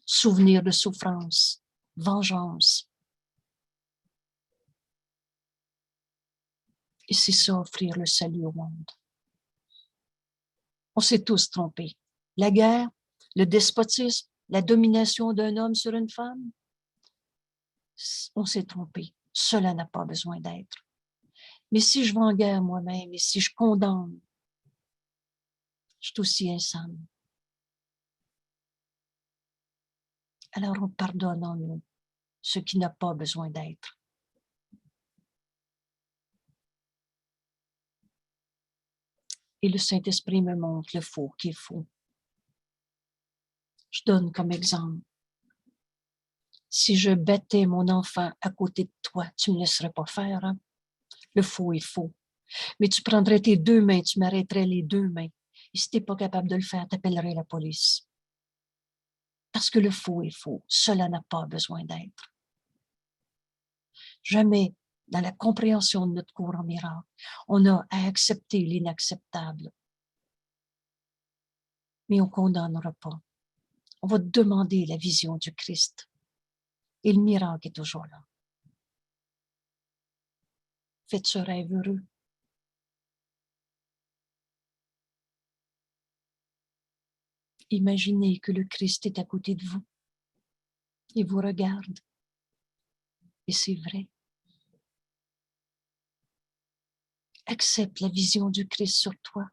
souvenir de souffrance, vengeance. Et c'est ça, offrir le salut au monde. On s'est tous trompés. La guerre, le despotisme, la domination d'un homme sur une femme, on s'est trompé. Cela n'a pas besoin d'être. Mais si je vais en guerre moi-même et si je condamne, je suis aussi insane. Alors on pardonne en nous ce qui n'a pas besoin d'être. Et le Saint-Esprit me montre le faux qui est faux. Je donne comme exemple. Si je battais mon enfant à côté de toi, tu ne me laisserais pas faire. Hein? Le faux est faux. Mais tu prendrais tes 2 mains, tu m'arrêterais les 2 mains. Et si tu n'es pas capable de le faire, tu appellerais la police. Parce que le faux est faux. Cela n'a pas besoin d'être. Jamais, dans la compréhension de notre cours en miracle, on a à accepter l'inacceptable. Mais on ne condamnera pas. On va demander la vision du Christ. Et le miracle est toujours là. Faites ce rêve heureux. Imaginez que le Christ est à côté de vous. Il vous regarde. Et c'est vrai. Accepte la vision du Christ sur toi.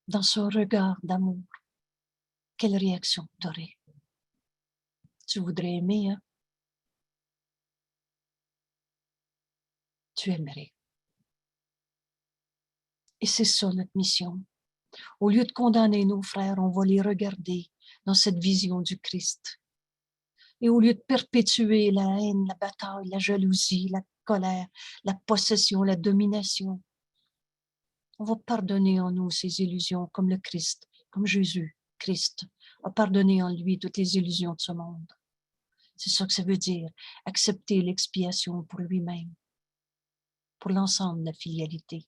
Dans son regard d'amour, quelle réaction tu aurais? Tu voudrais aimer, hein? Tu aimerais. Et c'est ça notre mission. Au lieu de condamner nos frères, on va les regarder dans cette vision du Christ. Et au lieu de perpétuer la haine, la bataille, la jalousie, la colère, la possession, la domination, on va pardonner en nous ces illusions comme le Christ, comme Jésus, Christ, a pardonné en lui toutes les illusions de ce monde. C'est ça que ça veut dire, accepter l'expiation pour lui-même, pour l'ensemble de la filialité.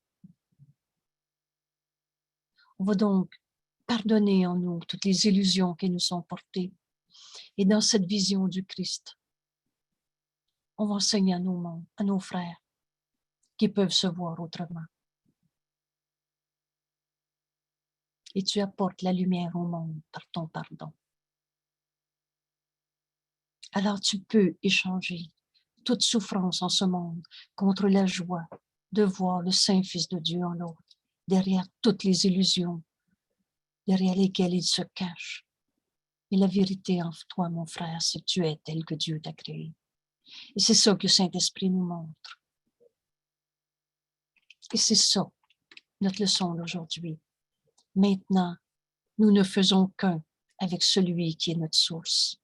On va donc pardonner en nous toutes les illusions qui nous sont portées. Et dans cette vision du Christ, on va enseigner à nos frères qui peuvent se voir autrement. Et tu apportes la lumière au monde par ton pardon. Alors tu peux échanger toute souffrance en ce monde contre la joie de voir le Saint Fils de Dieu en l'autre, derrière toutes les illusions, derrière lesquelles il se cache. Et la vérité en toi, mon frère, c'est que tu es tel que Dieu t'a créé. Et c'est ça que le Saint-Esprit nous montre. Et c'est ça, notre leçon d'aujourd'hui. Maintenant, nous ne faisons qu'un avec celui qui est notre source.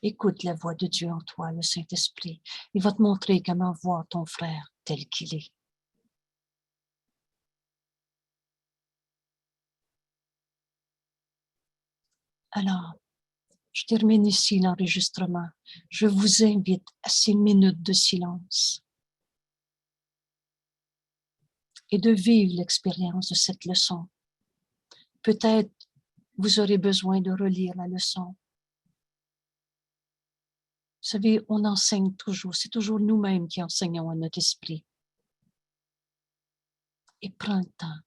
Écoute la voix de Dieu en toi, le Saint-Esprit. Il va te montrer comment voir ton frère tel qu'il est. Alors, je termine ici l'enregistrement. Je vous invite à ces minutes de silence et de vivre l'expérience de cette leçon. Peut-être vous aurez besoin de relire la leçon. Vous savez, on enseigne toujours, c'est toujours nous-mêmes qui enseignons à notre esprit. Et prends le temps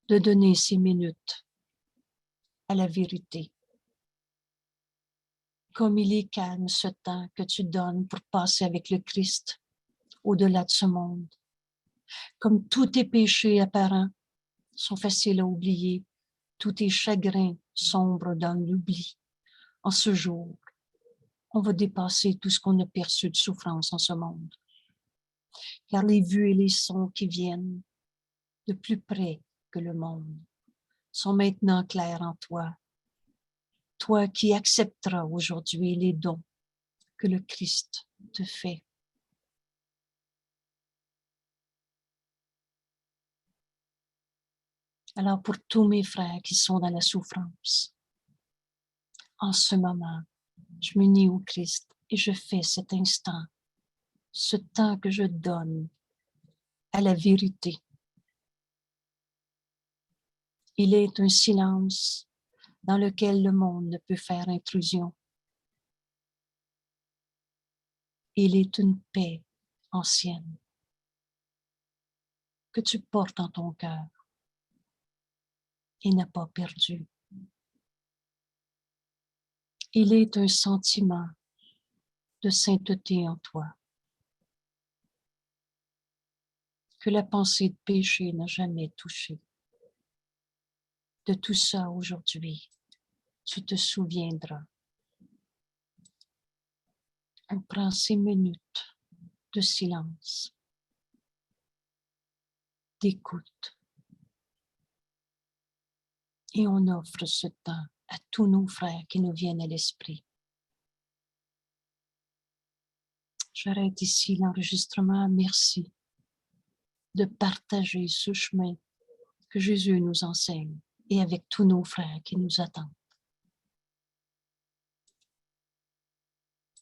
de donner ces minutes à la vérité. Comme il est calme ce temps que tu donnes pour passer avec le Christ au-delà de ce monde. Comme tous tes péchés apparents sont faciles à oublier, tous tes chagrins sombres dans l'oubli. En ce jour, on va dépasser tout ce qu'on a perçu de souffrance en ce monde. Car les vues et les sons qui viennent de plus près que le monde sont maintenant clairs en toi. Toi qui accepteras aujourd'hui les dons que le Christ te fait. Alors pour tous mes frères qui sont dans la souffrance, en ce moment, je m'unis au Christ et je fais cet instant, ce temps que je donne à la vérité. Il est un silence dans lequel le monde ne peut faire intrusion. Il est une paix ancienne que tu portes en ton cœur et n'as pas perdu. Il est un sentiment de sainteté en toi que la pensée de péché n'a jamais touché. De tout ça aujourd'hui, tu te souviendras. On prend ces minutes de silence, d'écoute, et on offre ce temps à tous nos frères qui nous viennent à l'esprit. J'arrête ici l'enregistrement. Merci de partager ce chemin que Jésus nous enseigne et avec tous nos frères qui nous attendent.